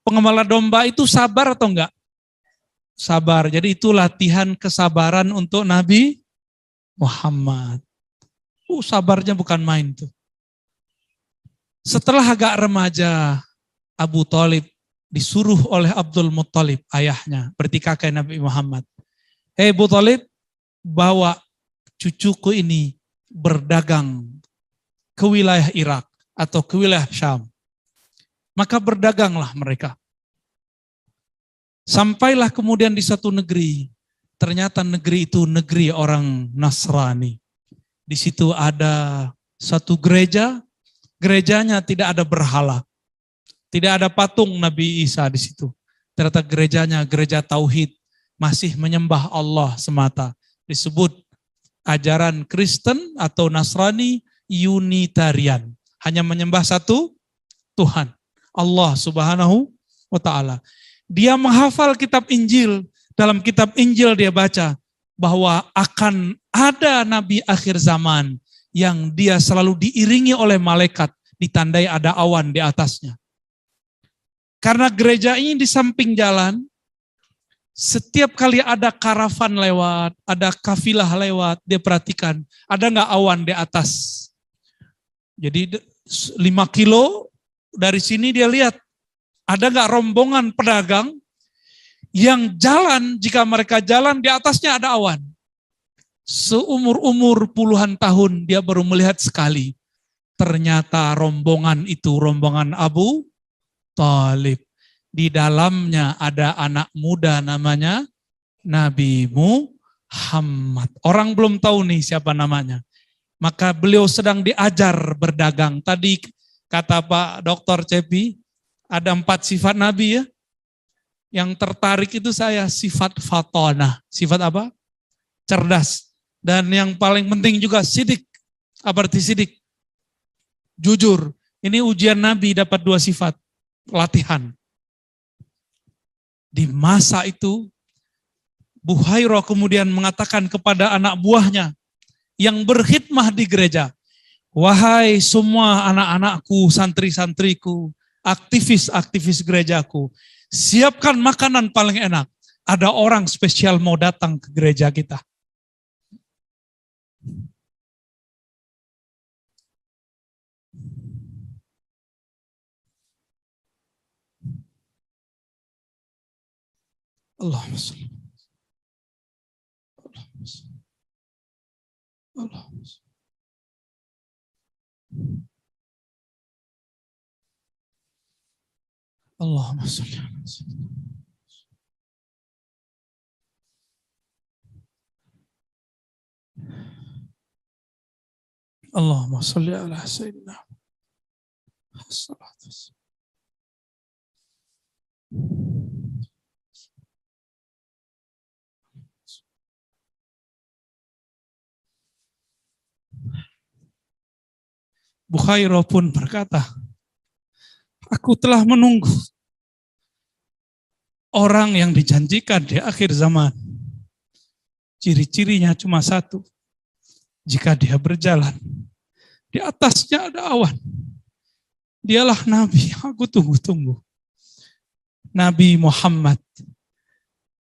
Pengembala domba itu sabar atau enggak? Sabar. Jadi itu latihan kesabaran untuk Nabi Muhammad. Sabarnya bukan main tuh. Setelah agak remaja, Abu Talib disuruh oleh Abdul Muttalib, ayahnya, berarti kakek Nabi Muhammad. Abu Talib, bawa cucuku ini berdagang ke wilayah Irak atau ke wilayah Syam. Maka berdaganglah mereka. Sampailah kemudian di satu negeri. Ternyata negeri itu negeri orang Nasrani. Di situ ada satu gereja, gerejanya tidak ada berhala. Tidak ada patung Nabi Isa di situ. Ternyata gerejanya gereja tauhid, masih menyembah Allah semata. Disebut ajaran Kristen atau Nasrani Unitarian. Hanya menyembah satu Tuhan, Allah Subhanahu wa Ta'ala. Dia menghafal kitab Injil. Dalam kitab Injil dia baca bahwa akan ada nabi akhir zaman yang dia selalu diiringi oleh malaikat, ditandai ada awan di atasnya. Karena gereja ini di samping jalan, setiap kali ada karavan lewat, ada kafilah lewat, dia perhatikan, ada nggak awan di atas. Jadi 5 kilo dari sini dia lihat, ada nggak rombongan pedagang yang jalan, jika mereka jalan di atasnya ada awan. Seumur-umur puluhan tahun dia baru melihat sekali. Ternyata rombongan itu rombongan Abu Talib. Di dalamnya ada anak muda namanya Nabi Muhammad. Orang belum tahu nih siapa namanya. Maka beliau sedang diajar berdagang. Tadi kata Pak Dr. Cepi, ada 4 sifat Nabi ya. Yang tertarik itu saya sifat fatonah. Sifat apa? Cerdas. Dan yang paling penting juga sidik. Apa arti sidik? Jujur. Ini ujian Nabi dapat 2 sifat. Latihan. Di masa itu, Buhairah kemudian mengatakan kepada anak buahnya yang berkhidmah di gereja, wahai semua anak-anakku, santri-santriku, aktivis-aktivis gerejaku, siapkan makanan paling enak. Ada orang spesial mau datang ke gereja kita. Allahumma shalli. Allahumma shalli. Allahumma shalli. Allahumma sholli ala sayyidina. Bukhairah pun berkata, aku telah menunggu orang yang dijanjikan di akhir zaman. Ciri-cirinya cuma satu. Jika dia berjalan, di atasnya ada awan. Dialah Nabi yang aku tunggu-tunggu. Nabi Muhammad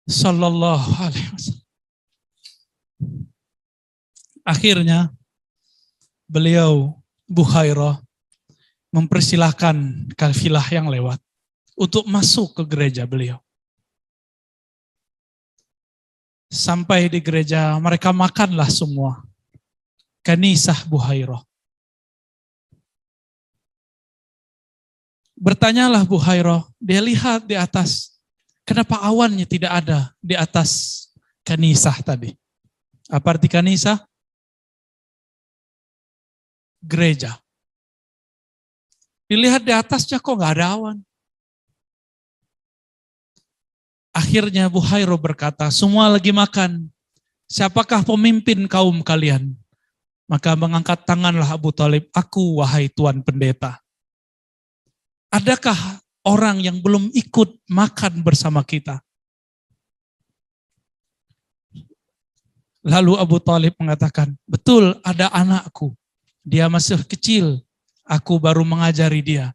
Sallallahu Alaihi Wasallam. Akhirnya beliau Bukhairah mempersilahkan kafilah yang lewat untuk masuk ke gereja beliau. Sampai di gereja mereka makanlah semua. Kanisah Bukhairah. Bertanyalah Bukhairah, dia lihat di atas, kenapa awannya tidak ada di atas kanisah tadi? Apa arti kanisah? Gereja. Dilihat di atasnya kok nggak ada awan. Akhirnya Bukhairah berkata, semua lagi makan. Siapakah pemimpin kaum kalian? Maka mengangkat tanganlah Abu Thalib, aku wahai Tuan Pendeta. Adakah orang yang belum ikut makan bersama kita? Lalu Abu Thalib mengatakan, betul ada anakku. Dia masih kecil, aku baru mengajari dia.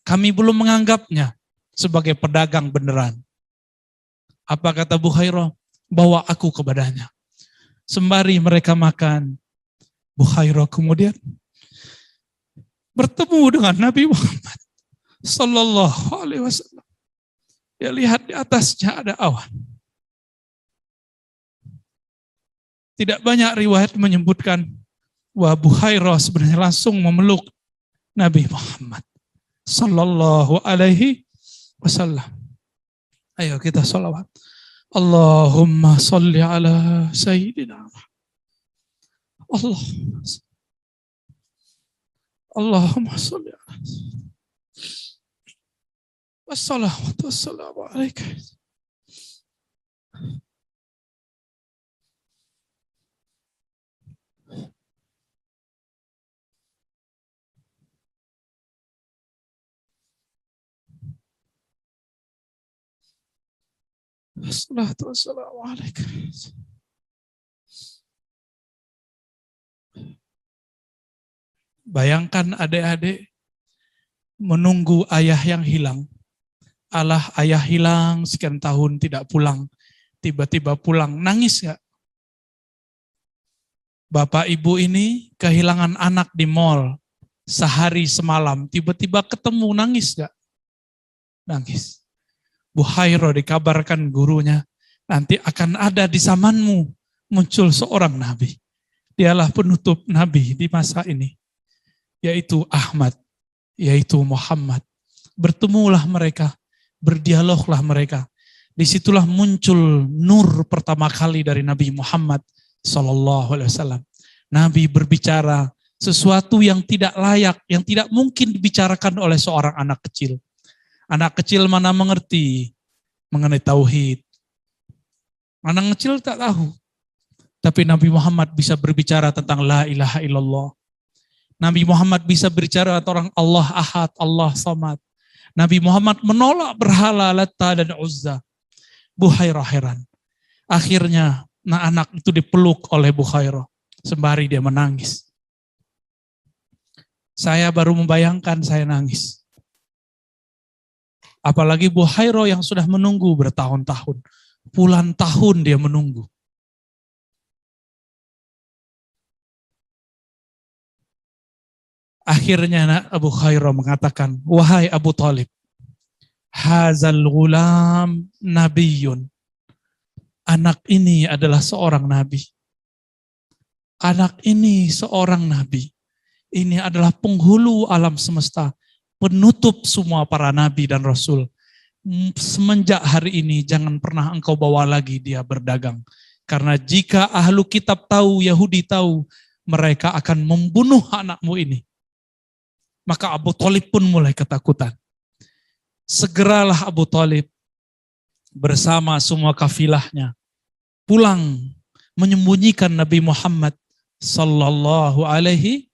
Kami belum menganggapnya sebagai pedagang beneran. Apa kata Bukhairah? Bawa aku kepadanya. Sembari mereka makan, Bukhairah kemudian bertemu dengan Nabi Muhammad Sallallahu Alaihi Wasallam. Dia lihat di atasnya ada awan. Tidak banyak riwayat menyebutkan bahwa Bukhairah sebenarnya langsung memeluk Nabi Muhammad Sallallahu Alaihi Wasallam. Ayo kita sholawat. Allahumma sholli ala Sayyidina Allahumma sholli ala wassalatu wassalamu alaika. Wassalatu wassalamu alaika. Bayangkan adik-adik menunggu ayah yang hilang. Alah, ayah hilang sekian tahun tidak pulang. Tiba-tiba pulang, nangis gak? Bapak ibu ini kehilangan anak di mall sehari semalam. Tiba-tiba ketemu, nangis gak? Nangis. Bukhairah dikabarkan gurunya, nanti akan ada di zamanmu muncul seorang nabi. Dialah penutup nabi di masa ini. Yaitu Ahmad, yaitu Muhammad. Bertemulah mereka, berdialoglah mereka. Disitulah muncul nur pertama kali dari Nabi Muhammad Sallallahu Alaihi Wasallam. Nabi berbicara sesuatu yang tidak layak, yang tidak mungkin dibicarakan oleh seorang anak kecil. Anak kecil mana mengerti mengenai tauhid. Anak kecil tak tahu. Tapi Nabi Muhammad bisa berbicara tentang la ilaha illallah. Nabi Muhammad bisa berbicara tentang Allah Ahad, Allah Samad. Nabi Muhammad menolak berhala Lata dan Uzza. Bukhairah heran. Akhirnya anak itu dipeluk oleh Bukhairah. Sembari dia menangis. Saya baru membayangkan saya nangis. Apalagi Bukhairah yang sudah menunggu bertahun-tahun. Puluhan tahun dia menunggu. Akhirnya Abu Bukhairah mengatakan, wahai Abu Thalib, hazal ghulam nabiyun. Anak ini adalah seorang nabi. Anak ini seorang nabi. Ini adalah penghulu alam semesta. Penutup semua para nabi dan rasul. Semenjak hari ini jangan pernah engkau bawa lagi dia berdagang. Karena jika ahlu kitab tahu, Yahudi tahu, mereka akan membunuh anakmu ini. Maka Abu Thalib pun mulai ketakutan. Segeralah Abu Thalib bersama semua kafilahnya pulang menyembunyikan Nabi Muhammad sallallahu alaihi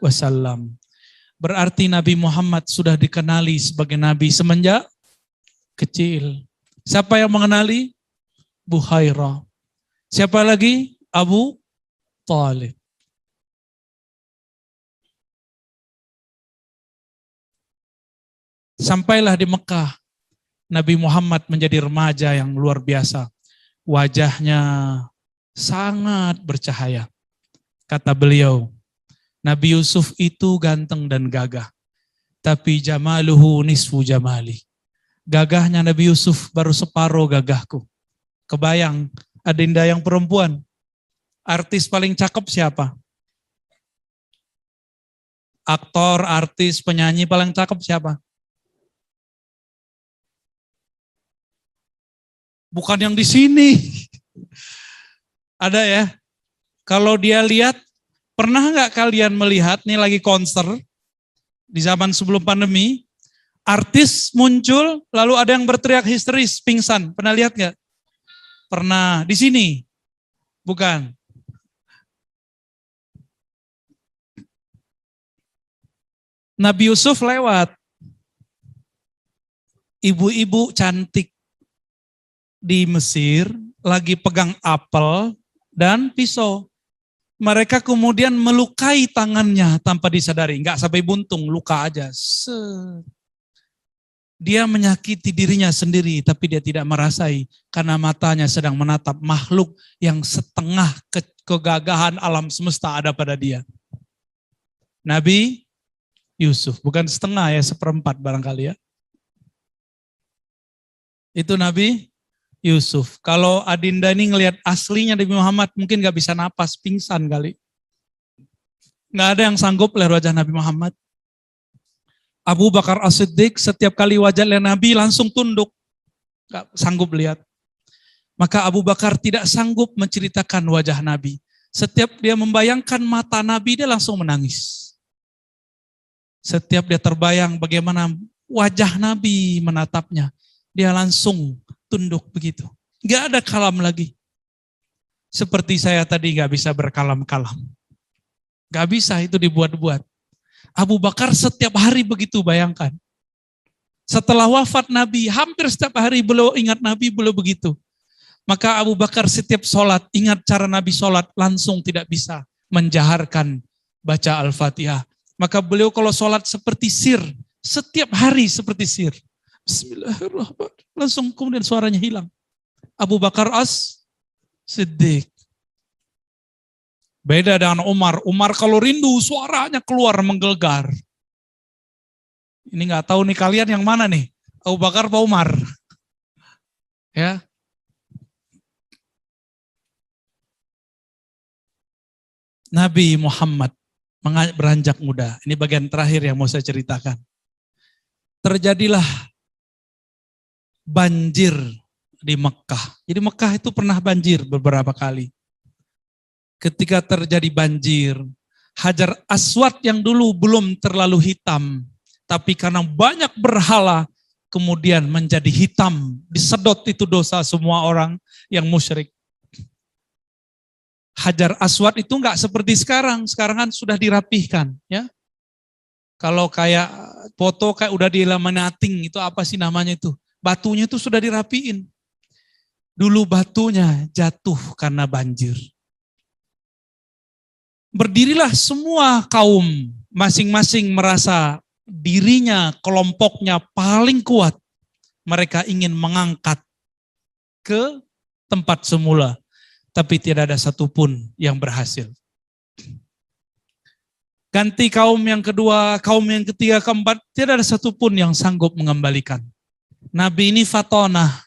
wasallam. Berarti Nabi Muhammad sudah dikenali sebagai nabi semenjak kecil. Siapa yang mengenali? Buhairah. Siapa lagi? Abu Thalib. Sampailah di Mekah, Nabi Muhammad menjadi remaja yang luar biasa. Wajahnya sangat bercahaya. Kata beliau, Nabi Yusuf itu ganteng dan gagah. Tapi jamaluhu nisfu jamali. Gagahnya Nabi Yusuf baru separuh gagahku. Kebayang, adinda yang perempuan. Artis paling cakep siapa? Aktor, artis, penyanyi paling cakep siapa? Bukan yang di sini. Ada ya. Kalau dia lihat, pernah nggak kalian melihat, nih lagi konser, di zaman sebelum pandemi, artis muncul, lalu ada yang berteriak histeris, pingsan. Pernah lihat nggak? Pernah. Di sini? Bukan. Nabi Yusuf lewat. Ibu-ibu cantik di Mesir lagi pegang apel dan pisau. Mereka kemudian melukai tangannya tanpa disadari. Enggak sampai buntung, luka aja. Dia menyakiti dirinya sendiri tapi dia tidak merasai karena matanya sedang menatap makhluk yang setengah kegagahan alam semesta ada pada dia. Nabi Yusuf, bukan setengah ya, seperempat barangkali ya. Itu Nabi Yusuf. Kalau adinda ini ngelihat aslinya Nabi Muhammad, mungkin gak bisa napas, pingsan kali. Gak ada yang sanggup lihat wajah Nabi Muhammad. Abu Bakar As-Siddiq setiap kali wajah Nabi langsung tunduk. Gak sanggup lihat. Maka Abu Bakar tidak sanggup menceritakan wajah Nabi. Setiap dia membayangkan mata Nabi, dia langsung menangis. Setiap dia terbayang bagaimana wajah Nabi menatapnya, dia langsung tunduk begitu. Gak ada kalam lagi. Seperti saya tadi gak bisa berkalam-kalam. Gak bisa, itu dibuat-buat. Abu Bakar setiap hari begitu, bayangkan. Setelah wafat Nabi, hampir setiap hari beliau ingat Nabi, beliau begitu. Maka Abu Bakar setiap sholat, ingat cara Nabi sholat, langsung tidak bisa menjaharkan baca Al-Fatihah. Maka beliau kalau sholat seperti sir, setiap hari seperti sir. Bismillahirrahmanirrahim. Langsung kemudian suaranya hilang. Abu Bakar As-Siddiq. Beda dengan Umar. Umar kalau rindu suaranya keluar menggelegar. Ini nggak tahu nih kalian yang mana nih? Abu Bakar atau Umar? Ya. Nabi Muhammad beranjak muda. Ini bagian terakhir yang mau saya ceritakan. Terjadilah banjir di Mekah. Jadi Mekah itu pernah banjir beberapa kali. Ketika terjadi banjir, Hajar Aswad yang dulu belum terlalu hitam, tapi karena banyak berhala, kemudian menjadi hitam. Disedot itu dosa semua orang yang musyrik. Hajar Aswad itu enggak seperti sekarang kan sudah dirapihkan. Ya. Kalau kayak foto kayak udah dilaminating, itu apa sih namanya itu? Batunya itu sudah dirapiin. Dulu batunya jatuh karena banjir. Berdirilah semua kaum, masing-masing merasa dirinya, kelompoknya paling kuat. Mereka ingin mengangkat ke tempat semula, tapi tidak ada satupun yang berhasil. Ganti kaum yang kedua, kaum yang ketiga, keempat, tidak ada satupun yang sanggup mengembalikan. Nabi ini fatonah.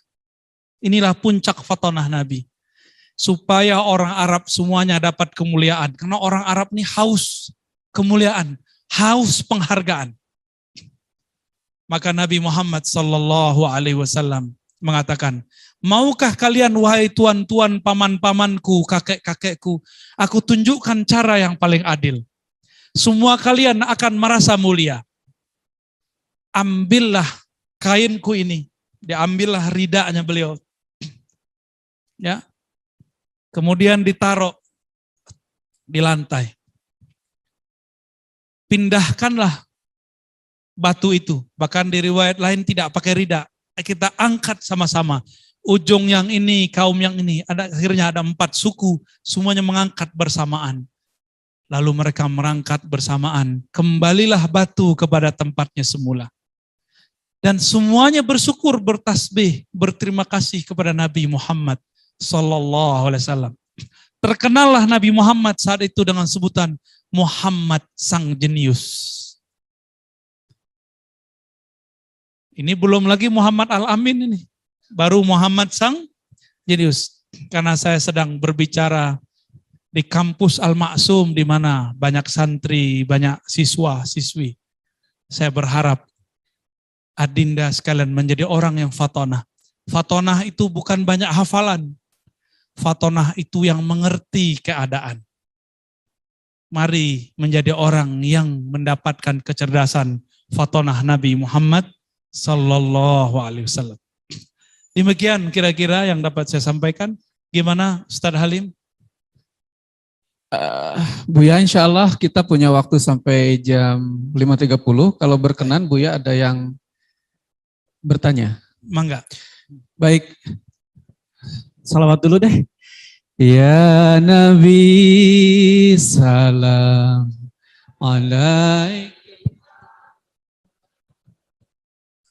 Inilah puncak fatonah Nabi. Supaya orang Arab semuanya dapat kemuliaan. Karena orang Arab ini haus kemuliaan, haus penghargaan. Maka Nabi Muhammad sallallahu alaihi wasallam mengatakan, Maukah kalian wahai tuan-tuan, paman-pamanku, kakek-kakekku, aku tunjukkan cara yang paling adil. Semua kalian akan merasa mulia. Ambillah kainku ini. Diambillah ridanya beliau. Ya. Kemudian ditaruh di lantai. Pindahkanlah batu itu. Bahkan di riwayat lain tidak pakai rida. Kita angkat sama-sama. Ujung yang ini, kaum yang ini. Akhirnya ada 4 suku. Semuanya mengangkat bersamaan. Lalu mereka merangkat bersamaan. Kembalilah batu kepada tempatnya semula. Dan semuanya bersyukur, bertasbih, berterima kasih kepada Nabi Muhammad sallallahu alaihi wasallam. Terkenallah Nabi Muhammad saat itu dengan sebutan Muhammad Sang Jenius. Ini belum lagi Muhammad Al-Amin ini. Baru Muhammad Sang Jenius. Karena saya sedang berbicara di kampus Al-Maksum di mana banyak santri, banyak siswa, siswi. Saya berharap adinda sekalian menjadi orang yang fatonah. Fatonah itu bukan banyak hafalan. Fatonah itu yang mengerti keadaan. Mari menjadi orang yang mendapatkan kecerdasan fatonah Nabi Muhammad sallallahu alaihi wasallam. Demikian kira-kira yang dapat saya sampaikan. Gimana Ustaz Halim? Buya, insya Allah kita punya waktu sampai jam 5.30. Kalau berkenan Buya ada yang bertanya. Mangga. Baik. Salawat dulu deh. Ya Nabi salam alaik.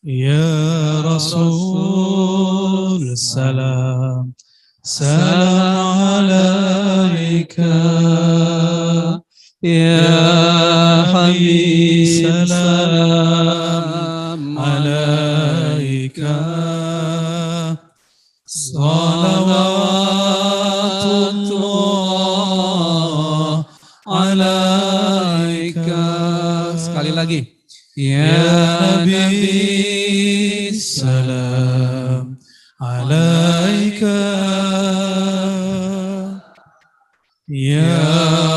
Ya Rasul salam salam alaika. Ya Habib salam alaika. Salawatullah alaika. Sekali lagi. Ya Nabi salam alaika. Ya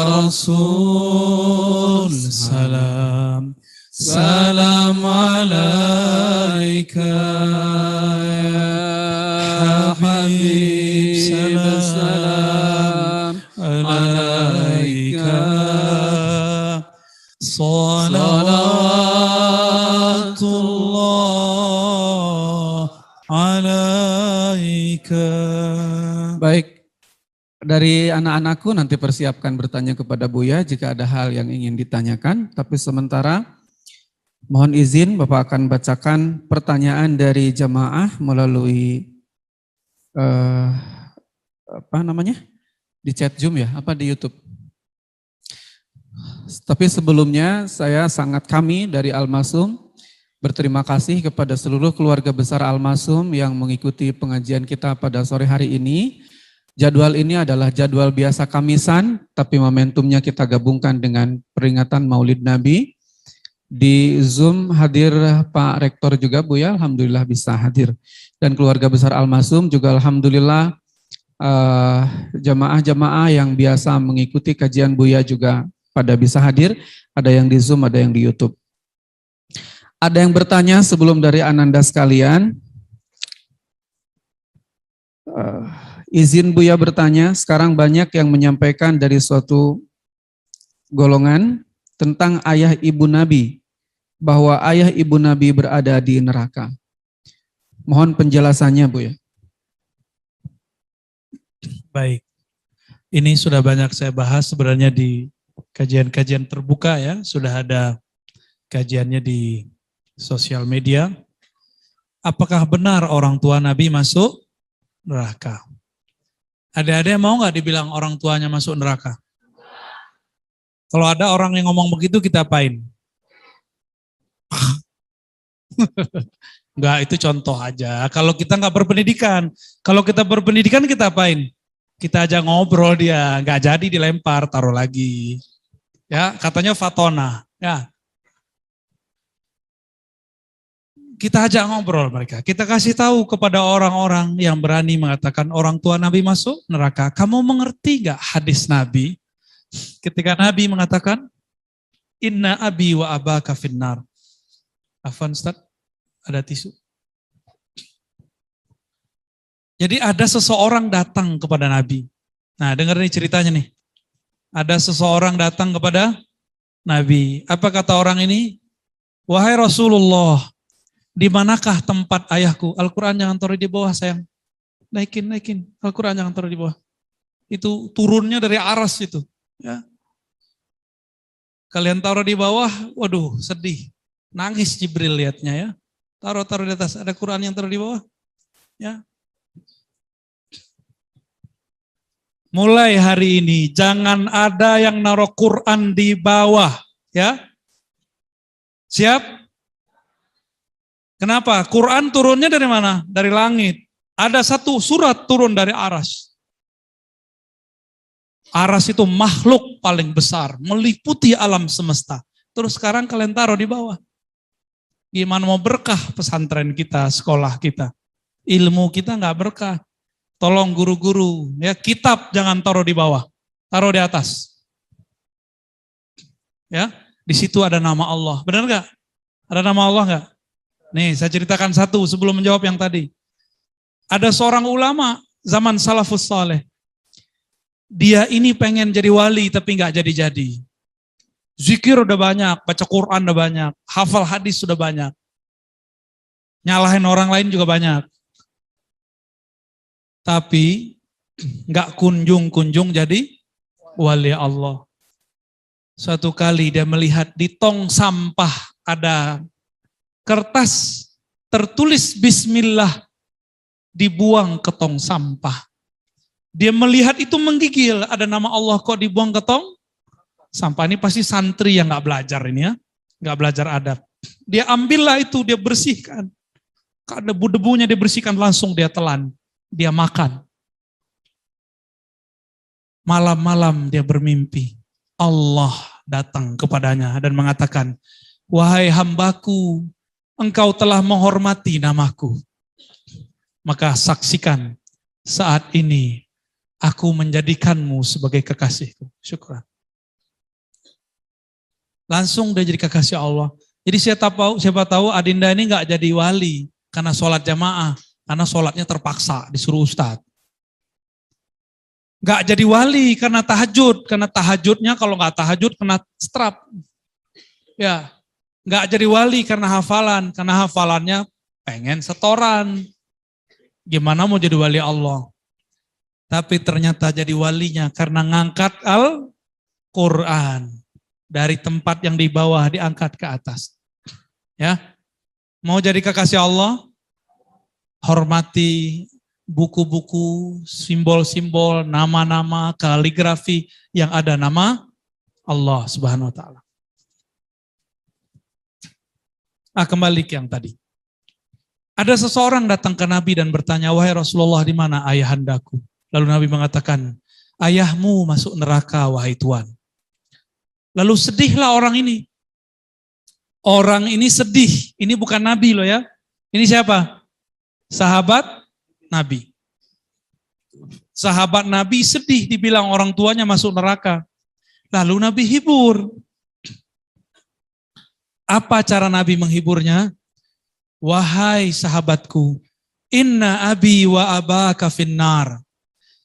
Rasul salam salam alaika. Ya Habib salam alaika. Salawatullah alaika. Baik, dari anak-anakku nanti persiapkan bertanya kepada Buya jika ada hal yang ingin ditanyakan. Tapi sementara mohon izin Bapak akan bacakan pertanyaan dari jamaah melalui di chat Zoom ya, di YouTube. Tapi sebelumnya kami dari Al-Masum berterima kasih kepada seluruh keluarga besar Al-Masum yang mengikuti pengajian kita pada sore hari ini. Jadwal ini adalah jadwal biasa Kamisan, tapi momentumnya kita gabungkan dengan peringatan Maulid Nabi. Di Zoom hadir Pak Rektor juga Buya, alhamdulillah bisa hadir. Dan keluarga besar Al-Masum juga alhamdulillah jamaah-jamaah yang biasa mengikuti kajian Buya juga pada bisa hadir, ada yang di Zoom, ada yang di YouTube. Ada yang bertanya sebelum dari Ananda sekalian. Izin Buya bertanya, sekarang banyak yang menyampaikan dari suatu golongan tentang ayah ibu Nabi, bahwa ayah ibu Nabi berada di neraka. Mohon penjelasannya Buya. Baik, ini sudah banyak saya bahas sebenarnya di kajian-kajian terbuka ya, sudah ada kajiannya di sosial media. Apakah benar orang tua Nabi masuk neraka? Ada yang mau nggak dibilang orang tuanya masuk neraka? Kalau ada orang yang ngomong begitu kita apain? Enggak, itu contoh aja. Kalau kita nggak berpendidikan, kalau kita berpendidikan kita apain? Kita aja ngobrol dia, nggak jadi dilempar, taruh lagi. Ya, katanya fatona. Ya, Kita ajak ngobrol mereka. Kita kasih tahu kepada orang-orang yang berani mengatakan orang tua Nabi masuk neraka. Kamu mengerti gak hadis Nabi? Ketika Nabi mengatakan, Inna abi wa abaka finnar. Afwan Ustaz, ada tisu. Jadi ada seseorang datang kepada Nabi. Nah, dengar nih ceritanya nih. Ada seseorang datang kepada Nabi. Apa kata orang ini? Wahai Rasulullah, di manakah tempat ayahku? Al-Quran jangan taruh di bawah sayang. Naikin. Al-Quran jangan taruh di bawah. Itu turunnya dari aras itu. Ya. Kalian taruh di bawah, waduh sedih. Nangis Jibril lihatnya ya. Taruh di atas. Ada Quran yang taruh di bawah. Ya. Mulai hari ini jangan ada yang naruh Quran di bawah, ya. Siap? Kenapa? Quran turunnya dari mana? Dari langit. Ada satu surat turun dari aras. Aras itu makhluk paling besar, meliputi alam semesta. Terus sekarang kalian taruh di bawah. Gimana mau berkah pesantren kita, sekolah kita? Ilmu kita nggak berkah. Tolong guru-guru, ya kitab jangan taruh di bawah, taruh di atas. Ya, di situ ada nama Allah, benar nggak? Ada nama Allah nggak? Nih, saya ceritakan satu sebelum menjawab yang tadi. Ada seorang ulama zaman salafus saleh. Dia ini pengen jadi wali tapi nggak jadi-jadi. Zikir udah banyak, baca Quran udah banyak, hafal hadis sudah banyak. Nyalahin orang lain juga banyak. Tapi nggak kunjung jadi wali Allah. Suatu kali dia melihat di tong sampah ada kertas tertulis Bismillah dibuang ke tong sampah. Dia melihat itu menggigil, ada nama Allah kok dibuang ke tong sampah. Ini pasti santri yang nggak belajar ini ya, nggak belajar adab. Dia ambillah itu, dia bersihkan. Karena debu-debunya dia bersihkan langsung dia telan. Dia makan. Malam-malam dia bermimpi. Allah datang kepadanya dan mengatakan, wahai hambaku, engkau telah menghormati namaku. Maka saksikan saat ini aku menjadikanmu sebagai kekasihku. Syukur. Langsung dia jadi kekasih Allah. Jadi siapa tahu Adinda ini nggak jadi wali karena sholat jamaah. Karena sholatnya terpaksa, disuruh ustadz. Gak jadi wali karena tahajudnya kalau gak tahajud kena strap. Ya, gak jadi wali karena hafalannya pengen setoran. Gimana mau jadi wali Allah? Tapi ternyata jadi walinya karena ngangkat Al-Quran. Dari tempat yang di bawah diangkat ke atas. Ya, mau jadi kekasih Allah? Hormati buku-buku, simbol-simbol, nama-nama, kaligrafi yang ada nama Allah Subhanahu wa taala. Kembali ke yang tadi. Ada seseorang datang ke Nabi dan bertanya, wahai Rasulullah, di mana ayahandaku? Lalu Nabi mengatakan, ayahmu masuk neraka, wahai Tuhan. Lalu sedihlah orang ini. Orang ini sedih. Ini bukan Nabi loh ya. Ini siapa? Sahabat Nabi. Sahabat Nabi sedih dibilang orang tuanya masuk neraka. Lalu Nabi hibur. Apa cara Nabi menghiburnya? Wahai sahabatku, inna abi wa abaka finnar.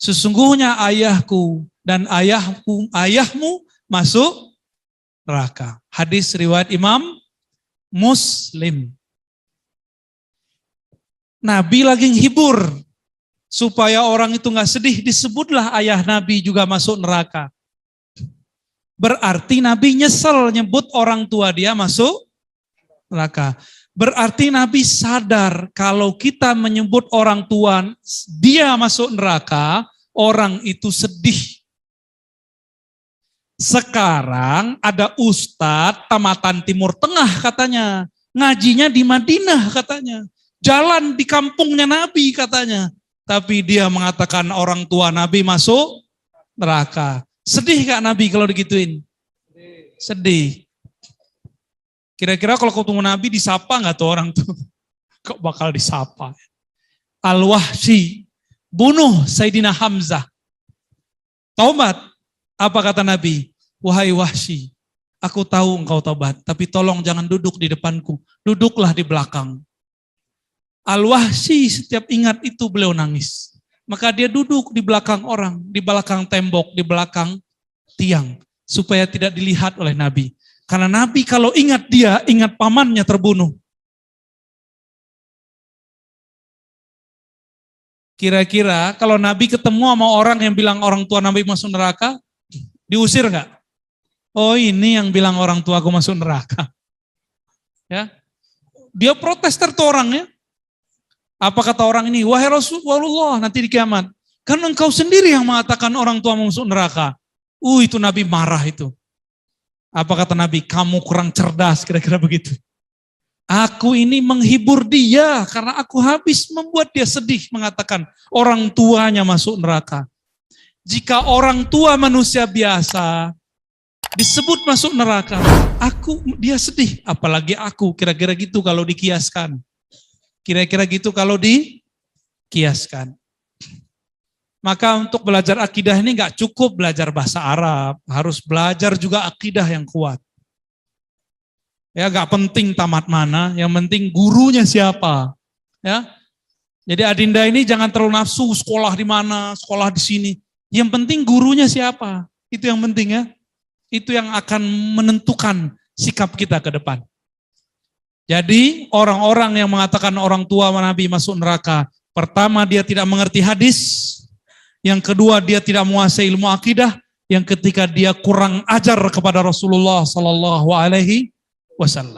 Sesungguhnya ayahku dan ayahmu masuk neraka. Hadis riwayat Imam Muslim. Nabi lagi menghibur supaya orang itu nggak sedih, disebutlah ayah Nabi juga masuk neraka. Berarti Nabi nyesel nyebut orang tua dia masuk neraka. Berarti Nabi sadar kalau kita menyebut orang tua dia masuk neraka, orang itu sedih. Sekarang ada ustadz tamatan Timur Tengah katanya, ngajinya di Madinah katanya. Jalan di kampungnya Nabi katanya. Tapi dia mengatakan orang tua Nabi masuk neraka. Sedih gak Nabi kalau digituin? Sedih. Kira-kira kalau ketemu Nabi disapa gak tuh orang tuh? kok bakal disapa. Al-Wahsy bunuh Sayyidina Hamzah. Taubat. Apa kata Nabi? Wahai Wahsy, aku tahu engkau taubat, tapi tolong jangan duduk di depanku. Duduklah di belakang. Al-Wahsy setiap ingat itu beliau nangis. Maka dia duduk di belakang orang, di belakang tembok, di belakang tiang. Supaya tidak dilihat oleh Nabi. Karena Nabi kalau ingat dia, ingat pamannya terbunuh. Kira-kira kalau Nabi ketemu sama orang yang bilang orang tua Nabi masuk neraka, diusir enggak? Oh ini yang bilang orang tua aku masuk neraka. Ya, dia protester tuh orangnya. Apa kata orang ini? Wahai Rasulullah, nanti di kiamat. Kan engkau sendiri yang mengatakan orang tua masuk neraka. Itu Nabi marah itu. Apa kata Nabi? Kamu kurang cerdas, kira-kira begitu. Aku ini menghibur dia karena aku habis membuat dia sedih mengatakan orang tuanya masuk neraka. Jika orang tua manusia biasa disebut masuk neraka, dia sedih. Apalagi aku, kira-kira gitu kalau dikiaskan. Kira-kira gitu kalau dikiaskan. Maka untuk belajar akidah ini gak cukup belajar bahasa Arab, harus belajar juga akidah yang kuat. Ya gak penting tamat mana, yang penting gurunya siapa. Ya, jadi Adinda ini jangan terlalu nafsu sekolah di mana, sekolah di sini. Yang penting gurunya siapa, itu yang penting ya. Itu yang akan menentukan sikap kita ke depan. Jadi orang-orang yang mengatakan orang tua Nabi masuk neraka, pertama dia tidak mengerti hadis, yang kedua dia tidak menguasai ilmu akidah, yang ketiga dia kurang ajar kepada Rasulullah Sallallahu Alaihi Wasallam.